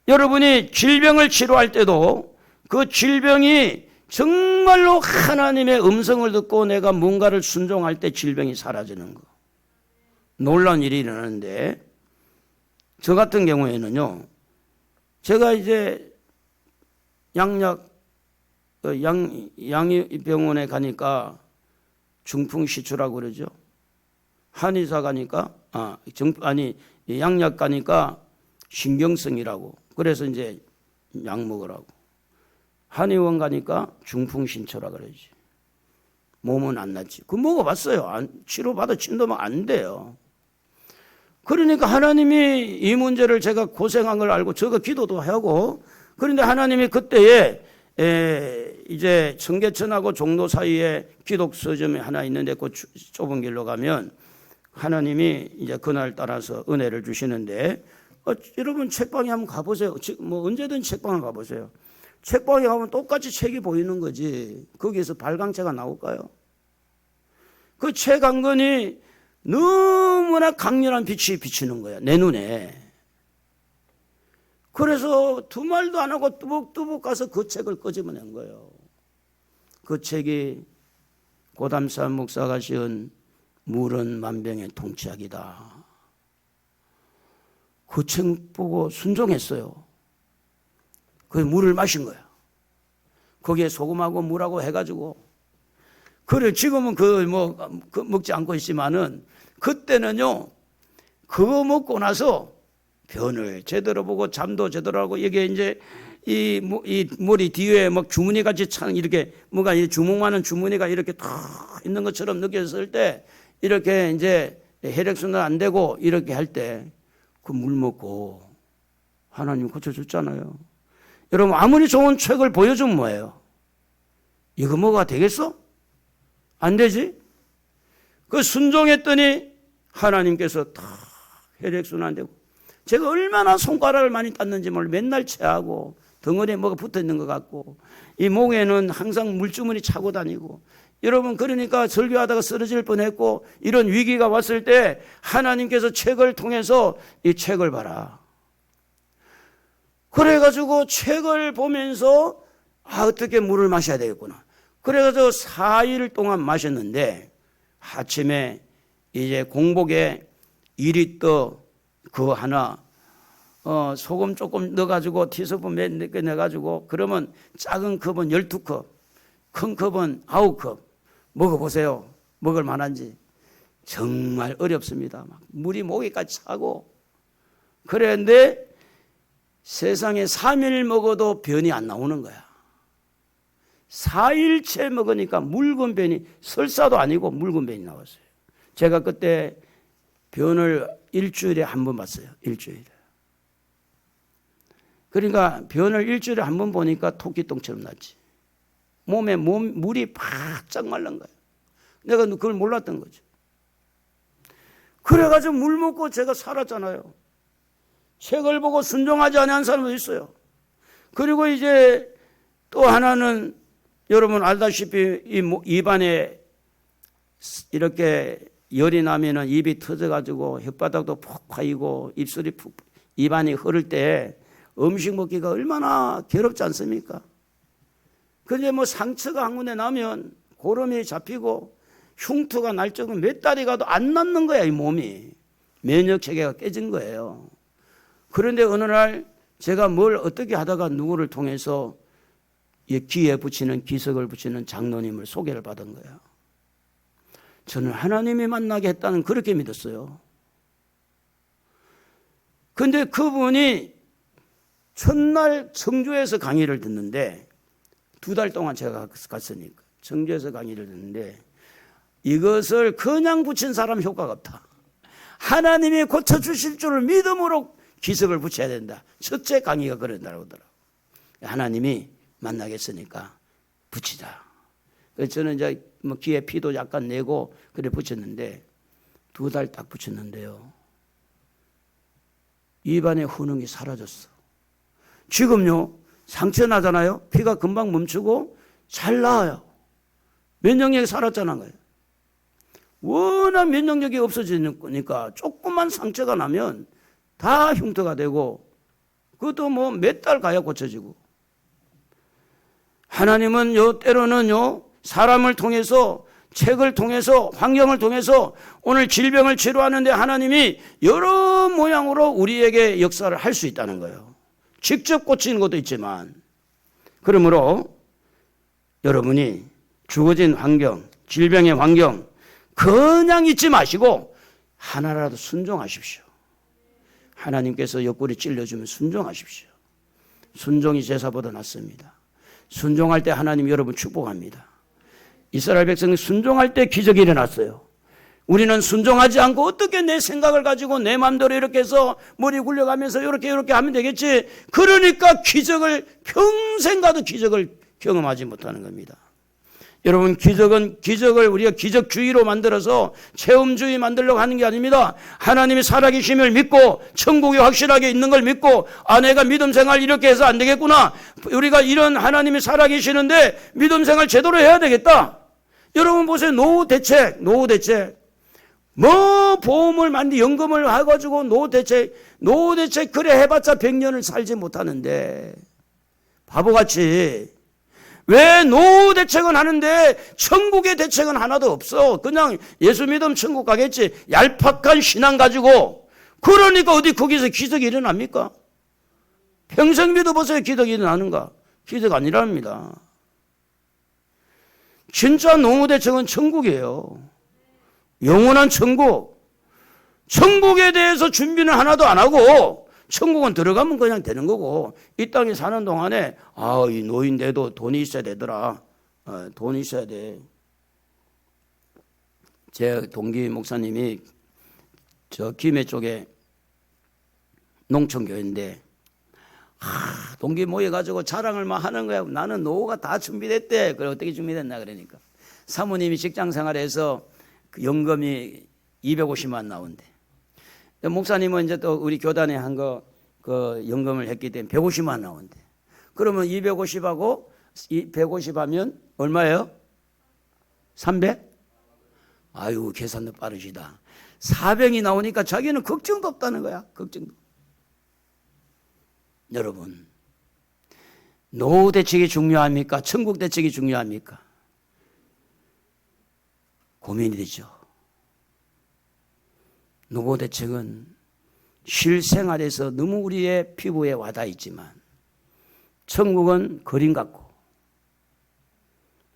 여러분이 질병을 치료할 때도 그 질병이 정말로 하나님의 음성을 듣고 내가 뭔가를 순종할 때 질병이 사라지는 거. 놀라운 일이 일어나는데 저 같은 경우에는요. 제가 이제 양이병원에 가니까 중풍시추라고 그러죠. 한의사 가니까 양약 가니까 신경성이라고. 그래서 이제 약 먹으라고. 한의원 가니까 중풍신초라 그러지. 몸은 안 낫지. 그거 먹어봤어요. 치료받아 침도면 안 돼요. 그러니까 하나님이 이 문제를 제가 고생한 걸 알고 저거 기도도 하고 그런데 하나님이 그때에 이제 청계천하고 종로 사이에 기독서점이 하나 있는데 그 좁은 길로 가면 하나님이 이제 그날 따라서 은혜를 주시는데 여러분 책방에 한번 가보세요. 뭐 언제든 책방에 가보세요. 책방에 가면 똑같이 책이 보이는 거지. 거기에서 발광체가 나올까요? 그 책 한 권이 너무나 강렬한 빛이 비치는 거야. 내 눈에. 그래서 두 말도 안 하고 뚜벅뚜벅 가서 그 책을 끄집어낸 거예요. 그 책이 고담산 목사가 지은 물은 만병의 통치약이다. 그 책 보고 순종했어요. 그 물을 마신 거야. 거기에 소금하고 물하고 해가지고. 그래, 지금은 먹지 않고 있지만은, 그때는요, 그거 먹고 나서 변을 제대로 보고 잠도 제대로 하고, 이게 이제 이 머리 뒤에 막 주머니 같이 찬 이렇게 뭐가 주먹만한 주머니가 이렇게 탁 있는 것처럼 느꼈을 때, 이렇게 이제 혈액순환 안 되고 이렇게 할 때, 그 물 먹고 하나님 고쳐줬잖아요. 여러분 아무리 좋은 책을 보여주면 뭐예요? 이거 뭐가 되겠어? 안 되지? 그 순종했더니 하나님께서 다 혈액순환 되고 제가 얼마나 손가락을 많이 땄는지 몰라. 맨날 체하고 덩어리에 뭐가 붙어있는 것 같고 이 목에는 항상 물주머니 차고 다니고 여러분 그러니까 설교하다가 쓰러질 뻔했고 이런 위기가 왔을 때 하나님께서 책을 통해서 이 책을 봐라. 그래가지고 책을 보면서 어떻게 물을 마셔야 되겠구나. 그래가지고 4일 동안 마셨는데 아침에 이제 공복에 2리터 그거 하나 소금 조금 넣어가지고 티스푼 몇 개 넣어가지고 그러면 작은 컵은 12컵 큰 컵은 9컵 먹어보세요. 먹을 만한지. 정말 어렵습니다. 막 물이 목에까지 차고 그랬는데 세상에 3일 먹어도 변이 안 나오는 거야. 4일째 먹으니까 묽은 변이, 설사도 아니고 묽은 변이 나왔어요. 제가 그때 변을 일주일에 한 번 봤어요. 일주일에. 그러니까 변을 일주일에 한 번 보니까 토끼똥처럼 났지. 몸에 물이 바짝 말른 거예요. 내가 그걸 몰랐던 거죠. 그래가지고 물 먹고 제가 살았잖아요. 책을 보고 순종하지 않은 사람도 있어요. 그리고 이제 또 하나는 여러분 알다시피 입안에 이렇게 열이 나면은 입이 터져가지고 혓바닥도 푹 파이고 입술이 푹, 입안이 흐를 때 음식 먹기가 얼마나 괴롭지 않습니까? 근데 뭐 상처가 한 군데 나면 고름이 잡히고 흉터가 날 적은 몇 달이 가도 안 낫는 거야, 이 몸이. 면역 체계가 깨진 거예요. 그런데 어느 날 제가 뭘 어떻게 하다가 누구를 통해서 귀에 붙이는 기석을 붙이는 장로님을 소개를 받은 거예요. 저는 하나님이 만나게 했다는 그렇게 믿었어요. 근데 그분이 첫날 청주에서 강의를 듣는데 2달 동안 제가 갔으니까 청주에서 강의를 듣는데 이것을 그냥 붙인 사람 효과가 없다. 하나님이 고쳐주실 줄을 믿음으로 기석을 붙여야 된다. 첫째 강의가 그런다고 하더라고요. 하나님이 만나겠으니까 붙이자. 그래서 저는 이제 뭐 귀에 피도 약간 내고 그래 붙였는데 2달 딱 붙였는데요. 입안의 후능이 사라졌어. 지금요 상처 나잖아요. 피가 금방 멈추고 잘 나아요. 면역력이 살았잖아요. 거예요. 워낙 면역력이 없어지니까 조금만 상처가 나면 다 흉터가 되고 그것도 뭐 몇 달 가야 고쳐지고. 하나님은 때로는요 사람을 통해서 책을 통해서 환경을 통해서 오늘 질병을 치료하는데 하나님이 여러 모양으로 우리에게 역사를 할 수 있다는 거예요. 직접 고치는 것도 있지만 그러므로 여러분이 주어진 환경, 질병의 환경 그냥 잊지 마시고 하나라도 순종하십시오. 하나님께서 옆구리 찔러주면 순종하십시오. 순종이 제사보다 낫습니다. 순종할 때 하나님 여러분 축복합니다. 이스라엘 백성이 순종할 때 기적이 일어났어요. 우리는 순종하지 않고 어떻게 내 생각을 가지고 내 마음대로 이렇게 해서 머리 굴려가면서 이렇게 하면 되겠지. 그러니까 평생 가도 기적을 경험하지 못하는 겁니다. 여러분 기적을 우리가 기적주의로 만들어서 체험주의 만들려고 하는 게 아닙니다. 하나님이 살아계심을 믿고 천국이 확실하게 있는 걸 믿고 내가 믿음 생활 이렇게 해서 안 되겠구나. 우리가 이런 하나님이 살아계시는데 믿음 생활 제대로 해야 되겠다. 여러분 보세요. 노후 대책 뭐 보험을 연금을 해가지고 노후 대책 그래 해봤자 100년을 살지 못하는데 바보같이 왜 노후 대책은 하는데 천국의 대책은 하나도 없어. 그냥 예수 믿으면 천국 가겠지. 얄팍한 신앙 가지고. 그러니까 어디 거기서 기적이 일어납니까? 평생 믿어보세요. 기적이 일어나는가? 기적 아니랍니다. 진짜 노후 대책은 천국이에요. 영원한 천국. 천국에 대해서 준비는 하나도 안 하고 천국은 들어가면 그냥 되는 거고 이 땅에 사는 동안에 이 노인데도 돈이 있어야 되더라. 돈이 있어야 돼. 제 동기 목사님이 저 김해 쪽에 농촌교회인데 동기 모여가지고 자랑을 막 하는 거야. 나는 노후가 다 준비됐대. 그래 어떻게 준비됐나 그러니까 사모님이 직장생활에서 그 연금이 250만 나온대. 목사님은 이제 또 우리 교단에 한 거 그 연금을 했기 때문에 150만 나온대. 그러면 250하고 150 하면 얼마예요? 300? 아유 계산도 빠르시다. 400이 나오니까 자기는 걱정도 없다는 거야. 걱정도. 여러분 노후 대책이 중요합니까? 천국 대책이 중요합니까? 고민이 되죠. 노후 대책은 실생활에서 너무 우리의 피부에 와닿아 있지만 천국은 그림 같고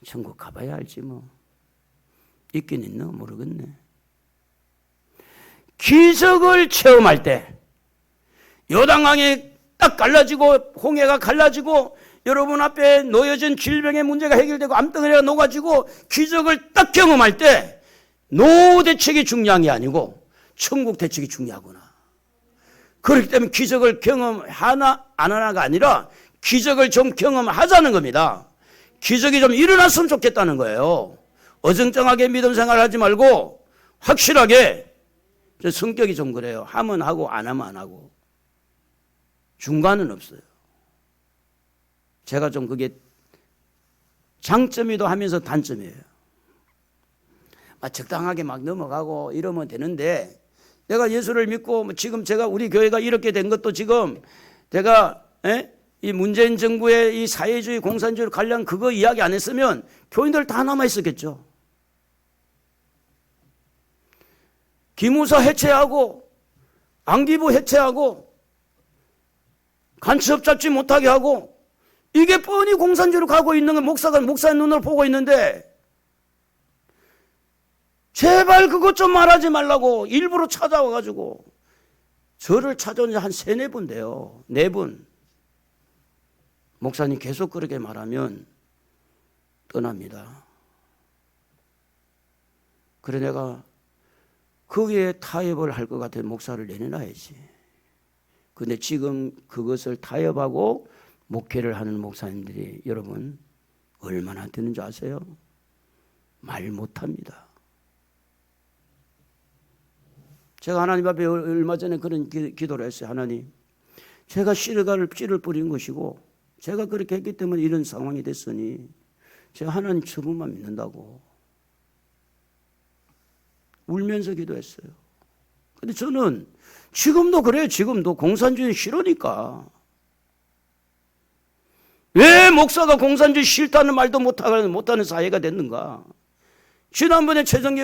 천국 가봐야 알지 뭐. 있긴 있나 모르겠네. 기적을 체험할 때 요단강이 딱 갈라지고 홍해가 갈라지고 여러분 앞에 놓여진 질병의 문제가 해결되고 암덩어리가 녹아지고 기적을 딱 경험할 때 노후 대책이 중요한 게 아니고 천국 대책이 중요하구나. 그렇기 때문에 기적을 경험하나 안 하나가 아니라 기적을 좀 경험하자는 겁니다. 기적이 좀 일어났으면 좋겠다는 거예요. 어정쩡하게 믿음 생활하지 말고 확실하게. 저 성격이 좀 그래요. 하면 하고 안 하면 안 하고 중간은 없어요. 제가 좀 그게 장점이도 하면서 단점이에요. 적당하게 막 넘어가고 이러면 되는데, 내가 예수를 믿고 지금 제가 우리 교회가 이렇게 된 것도 지금 제가 이 문재인 정부의 이 사회주의 공산주의로 관련 그거 이야기 안 했으면 교인들 다 남아 있었겠죠. 기무사 해체하고 안기부 해체하고 간첩 잡지 못하게 하고, 이게 뻔히 공산주의로 가고 있는 건 목사의 눈으로 보고 있는데, 제발 그것 좀 말하지 말라고 일부러 찾아와가지고 저를 찾아온 지 한 3-4분 돼요. 4분. 목사님 계속 그렇게 말하면 떠납니다. 그래 내가 거기에 타협을 할 것 같아 목사를 내려놔야지. 근데 지금 그것을 타협하고 목회를 하는 목사님들이 여러분 얼마나 되는 줄 아세요? 말 못합니다. 제가 하나님 앞에 얼마 전에 그런 기도를 했어요. 하나님, 제가 씨를 뿌린 것이고 제가 그렇게 했기 때문에 이런 상황이 됐으니 제가 하나님 저분만 믿는다고 울면서 기도했어요. 근데 저는 지금도 그래요. 지금도 공산주의 싫으니까. 왜 목사가 공산주의 싫다는 말도 못하는 사회가 됐는가? 지난번에 최정규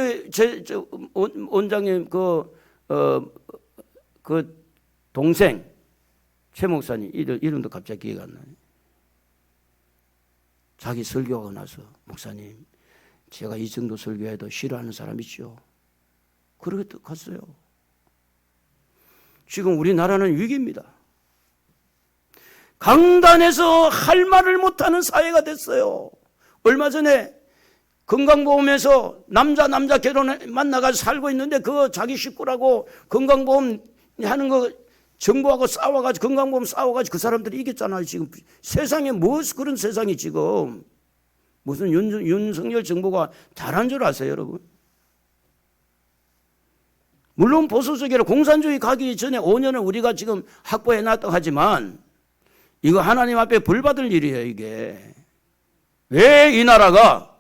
원장님 그 동생 최 목사님 이름도 갑자기 기회가 안 나네. 자기 설교하고 나서 목사님 제가 이 정도 설교해도 싫어하는 사람 있죠. 그렇게 갔어요. 지금 우리나라는 위기입니다. 강단에서 할 말을 못하는 사회가 됐어요. 얼마 전에 건강보험에서 남자 결혼에 만나가지고 살고 있는데 그 자기 식구라고 건강보험 하는 거 정부하고 싸워가지고 건강보험 싸워가지고 그 사람들이 이겼잖아요. 지금 세상에 무엇 그런 세상이 지금 무슨 윤석열 정부가 잘한 줄 아세요, 여러분? 물론 보수적이라 공산주의 가기 전에 5년을 우리가 지금 확보해놨다고 하지만 이거 하나님 앞에 벌받을 일이에요. 이게 왜 이 나라가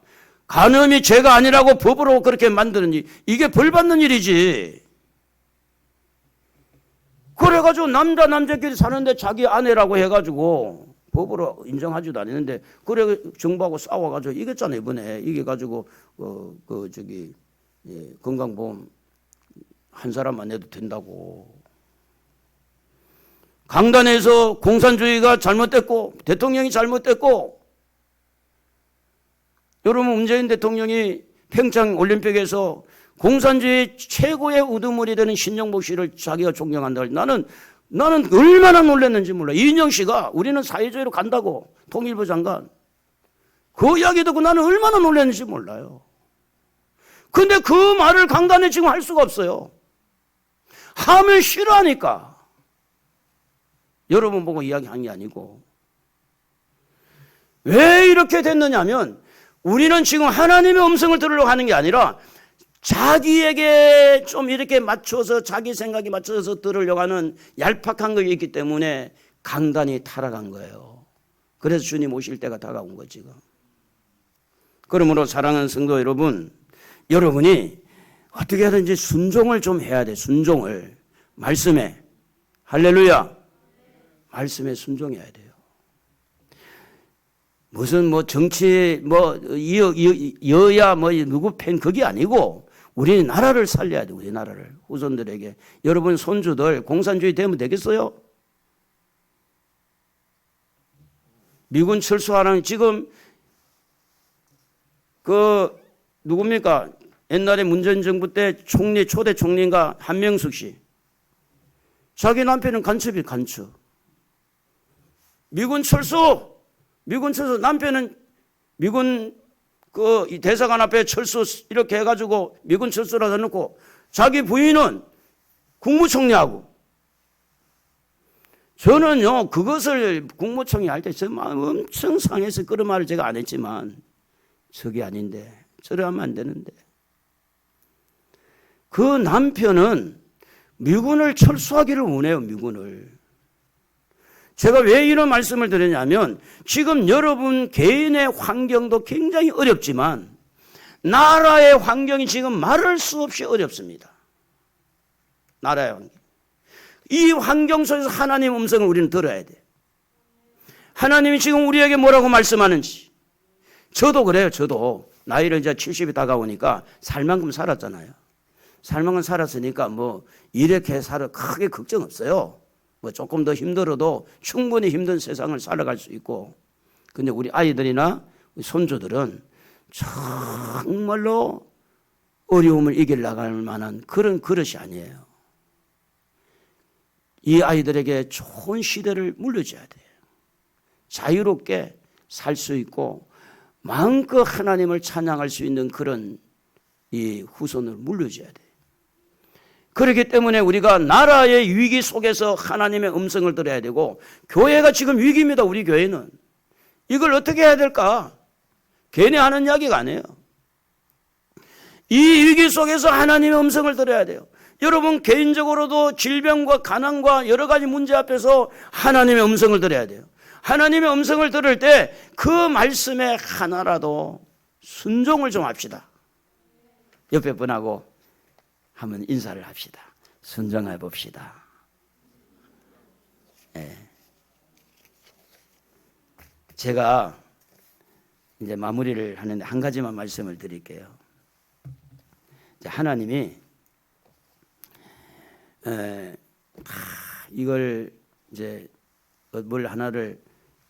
간음이 죄가 아니라고 법으로 그렇게 만드는지, 이게 벌받는 일이지. 그래가지고 남자끼리 사는데 자기 아내라고 해가지고 법으로 인정하지도 않았는데 그래 정부하고 싸워가지고 이겼잖아요. 이번에 이겨가지고 건강보험 한 사람만 내도 된다고. 강단에서 공산주의가 잘못됐고 대통령이 잘못됐고, 여러분 문재인 대통령이 평창 올림픽에서 공산주의 최고의 우두머리 되는 신정복 씨를 자기가 존경한다. 나는 얼마나 놀랐는지 몰라. 이인영 씨가 우리는 사회주의로 간다고, 통일부 장관 그 이야기 듣고 나는 얼마나 놀랐는지 몰라요. 근데 그 말을 강단에 지금 할 수가 없어요. 하면 싫어하니까. 여러분 보고 이야기한 게 아니고. 왜 이렇게 됐느냐면 우리는 지금 하나님의 음성을 들으려고 하는 게 아니라 자기에게 좀 이렇게 맞춰서 자기 생각에 맞춰서 들으려고 하는 얄팍한 것이 있기 때문에 강단이 타락한 거예요. 그래서 주님 오실 때가 다가온 거죠 지금. 그러므로 사랑하는 성도 여러분, 여러분이 어떻게 하든지 순종을 좀 해야 돼. 순종을. 말씀에. 할렐루야. 말씀에 순종해야 돼요. 무슨 정치 여야 누구 팬 그게 아니고 우리 나라를 살려야 돼. 우리 나라를 후손들에게. 여러분 손주들 공산주의 되면 되겠어요? 미군 철수하라는 지금 누굽니까? 옛날에 문재인 정부 때 초대 총리인가 한명숙 씨. 자기 남편은 간첩. 미군 철수 미군 철수, 남편은 미군 이 대사관 앞에 철수 이렇게 해가지고 미군 철수라고 해놓고 자기 부인은 국무총리하고. 저는요, 그것을 국무총리 할 때 저 마음 엄청 상해서 그런 말을 제가 안 했지만, 저게 아닌데, 저래 하면 안 되는데. 그 남편은 미군을 철수하기를 원해요, 미군을. 제가 왜 이런 말씀을 드리냐면, 지금 여러분 개인의 환경도 굉장히 어렵지만, 나라의 환경이 지금 말할 수 없이 어렵습니다. 나라의 환경. 이 환경 속에서 하나님의 음성을 우리는 들어야 돼. 하나님이 지금 우리에게 뭐라고 말씀하는지. 저도 그래요. 저도 나이를 이제 70이 다가오니까 살 만큼 살았잖아요. 살 만큼 살았으니까 뭐 이렇게 살아 크게 걱정 없어요. 뭐 조금 더 힘들어도 충분히 힘든 세상을 살아갈 수 있고. 근데 우리 아이들이나 우리 손주들은 정말로 어려움을 이겨 나갈 만한 그런 그릇이 아니에요. 이 아이들에게 좋은 시대를 물려줘야 돼요. 자유롭게 살 수 있고 마음껏 하나님을 찬양할 수 있는 그런 이 후손을 물려줘야 돼요. 그렇기 때문에 우리가 나라의 위기 속에서 하나님의 음성을 들어야 되고, 교회가 지금 위기입니다. 우리 교회는. 이걸 어떻게 해야 될까? 괜히 하는 이야기가 아니에요. 이 위기 속에서 하나님의 음성을 들어야 돼요. 여러분 개인적으로도 질병과 가난과 여러 가지 문제 앞에서 하나님의 음성을 들어야 돼요. 하나님의 음성을 들을 때 그 말씀에 하나라도 순종을 좀 합시다. 옆에 분하고 한번 인사를 합시다. 순종해 봅시다. 네. 제가 이제 마무리를 하는데 한 가지만 말씀을 드릴게요. 하나님이 이걸 이제 뭘 하나를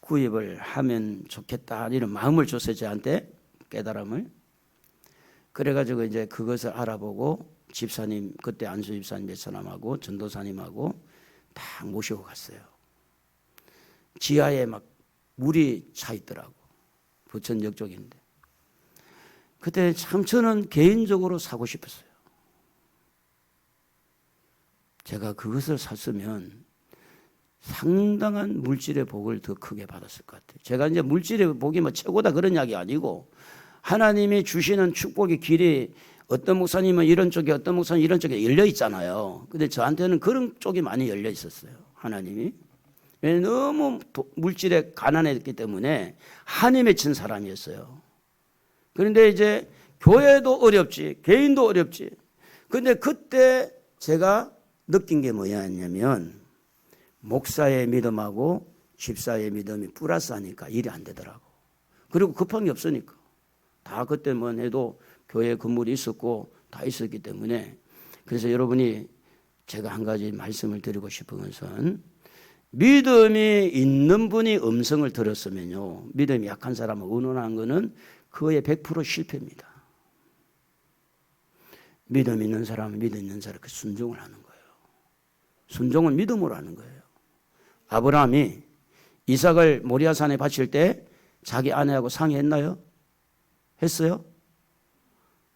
구입을 하면 좋겠다 이런 마음을 줬어요. 저한테 깨달음을. 그래가지고 이제 그것을 알아보고 집사님, 그때 안수 집사님 몇 사람하고 전도사님하고 다 모시고 갔어요. 지하에 막 물이 차 있더라고. 부천역 쪽인데. 그때 참 저는 개인적으로 사고 싶었어요. 제가 그것을 샀으면 상당한 물질의 복을 더 크게 받았을 것 같아요. 제가 이제 물질의 복이 뭐 최고다 그런 이야기 아니고, 하나님이 주시는 축복의 길이 어떤 목사님은 이런 쪽에, 어떤 목사님은 이런 쪽에 열려 있잖아요. 근데 저한테는 그런 쪽이 많이 열려 있었어요. 하나님이. 왜냐하면 너무 물질에 가난했기 때문에 한이 맺힌 사람이었어요. 그런데 이제 교회도 어렵지, 개인도 어렵지. 근데 그때 제가 느낀 게 뭐였냐면, 목사의 믿음하고 집사의 믿음이 플러스하니까 일이 안 되더라고. 그리고 급한 게 없으니까. 다 그때만 해도 교회 건물이 있었고 다 있었기 때문에. 그래서 여러분이 제가 한 가지 말씀을 드리고 싶은 것은, 믿음이 있는 분이 음성을 들었으면요, 믿음이 약한 사람을 의논하는 것은 그의 100% 실패입니다. 믿음 있는 사람은 믿음 있는 사람께 순종을 하는 거예요. 순종은 믿음으로 하는 거예요. 아브라함이 이삭을 모리아산에 바칠 때 자기 아내하고 상의했나요? 했어요?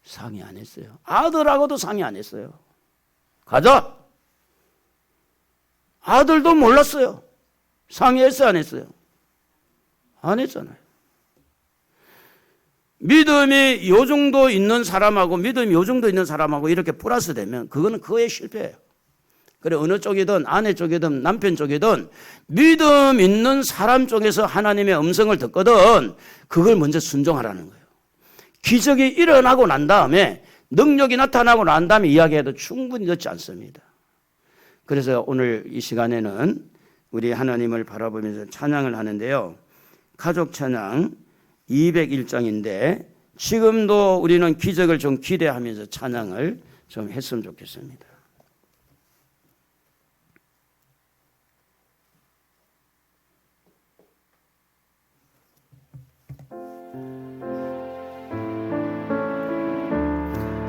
상의 안 했어요. 아들하고도 상의 안 했어요. 가자! 아들도 몰랐어요. 상의했어요? 안 했어요? 안 했잖아요. 믿음이 요 정도 있는 사람하고 믿음이 요 정도 있는 사람하고 이렇게 플러스 되면 그거는 그의 실패예요. 그래, 어느 쪽이든 아내 쪽이든 남편 쪽이든 믿음 있는 사람 쪽에서 하나님의 음성을 듣거든 그걸 먼저 순종하라는 거예요. 기적이 일어나고 난 다음에, 능력이 나타나고 난 다음에 이야기해도 충분히 늦지 않습니다. 그래서 오늘 이 시간에는 우리 하나님을 바라보면서 찬양을 하는데요, 가족 찬양 201장인데 지금도 우리는 기적을 좀 기대하면서 찬양을 좀 했으면 좋겠습니다.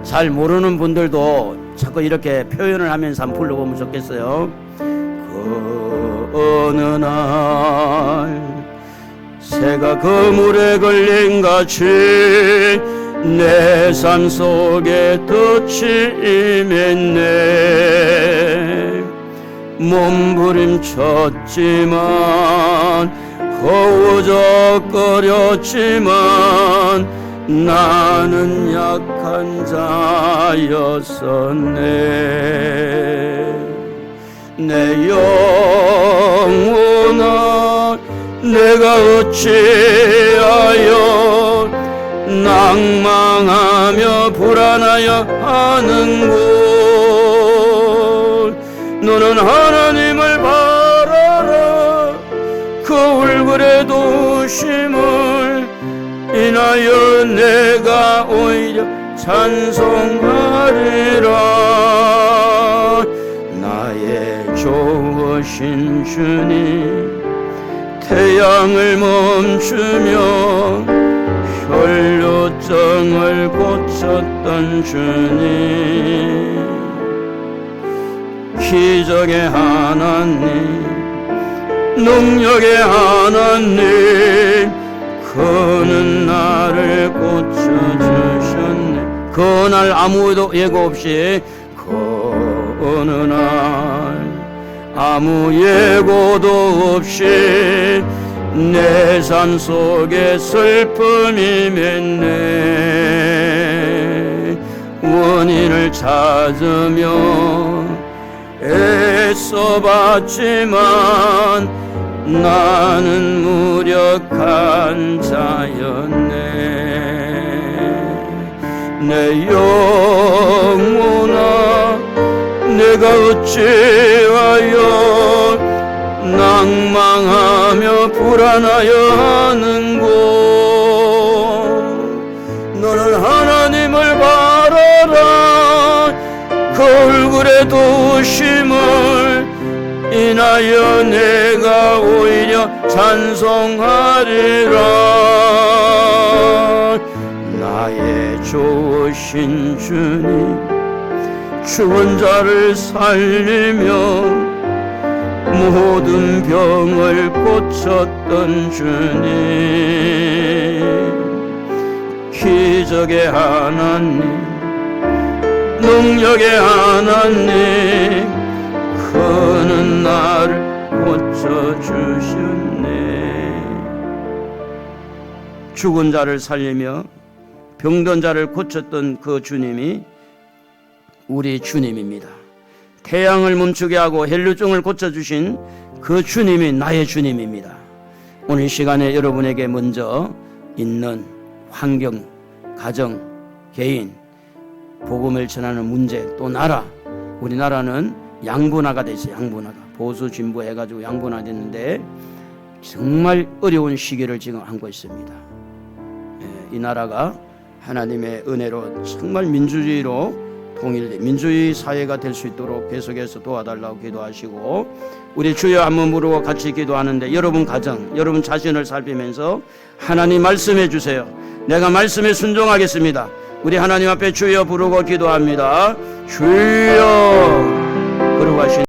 잘 모르는 분들도 자꾸 이렇게 표현을 하면서 한번 불러보면 좋겠어요. 그 어느 날 새가 그물에 걸린 같이 내 삶 속에 덫이 임했네. 몸부림쳤지만 허우적거렸지만 나는 약한 자였었네. 내 영혼아, 내가 어찌하여 낭망하며 불안하여 하는고. 너는 하나님을 바라라. 그 얼굴의 도심을 인하여 내가 오히려 찬송하리라. 나의 좋으신 주님, 태양을 멈추며 혈루증을 고쳤던 주님, 기적의 하나님, 능력의 하나님, 그는 나를 고쳐주셨네. 그날 아무도 예고 없이, 어느 날 아무 예고도 없이 내 삶 속에 슬픔이 맺네. 원인을 찾으며 애써봤지만 나는 무력한 자였네. 내 영혼아, 내가 어찌하여 낭망하며 불안하여 하는고. 너는 하나님을 바라라. 그 얼굴의 도심을 인하여 내가 오히려 찬송하리라. 나의 좋으신 주님, 죽은 자를 살리며 모든 병을 고쳤던 주님, 기적의 하나님, 능력의 하나님, 그는 나를 고쳐주셨네. 죽은 자를 살리며 병든 자를 고쳤던 그 주님이 우리 주님입니다. 태양을 멈추게 하고 헬루증을 고쳐주신 그 주님이 나의 주님입니다. 오늘 시간에 여러분에게 먼저 있는 환경, 가정, 개인, 복음을 전하는 문제, 또 나라, 우리나라는 양분화가 됐어요. 양분화가 보수 진보 해가지고 양분화 됐는데 정말 어려운 시기를 지금 안고 있습니다. 이 나라가 하나님의 은혜로 정말 민주주의로 통일된 민주주의 사회가 될 수 있도록 계속해서 도와달라고 기도하시고, 우리 주여 한번 부르고 같이 기도하는데 여러분 가정, 여러분 자신을 살피면서 하나님 말씀해 주세요. 내가 말씀에 순종하겠습니다. 우리 하나님 앞에 주여 부르고 기도합니다. 주여, 그러고 하신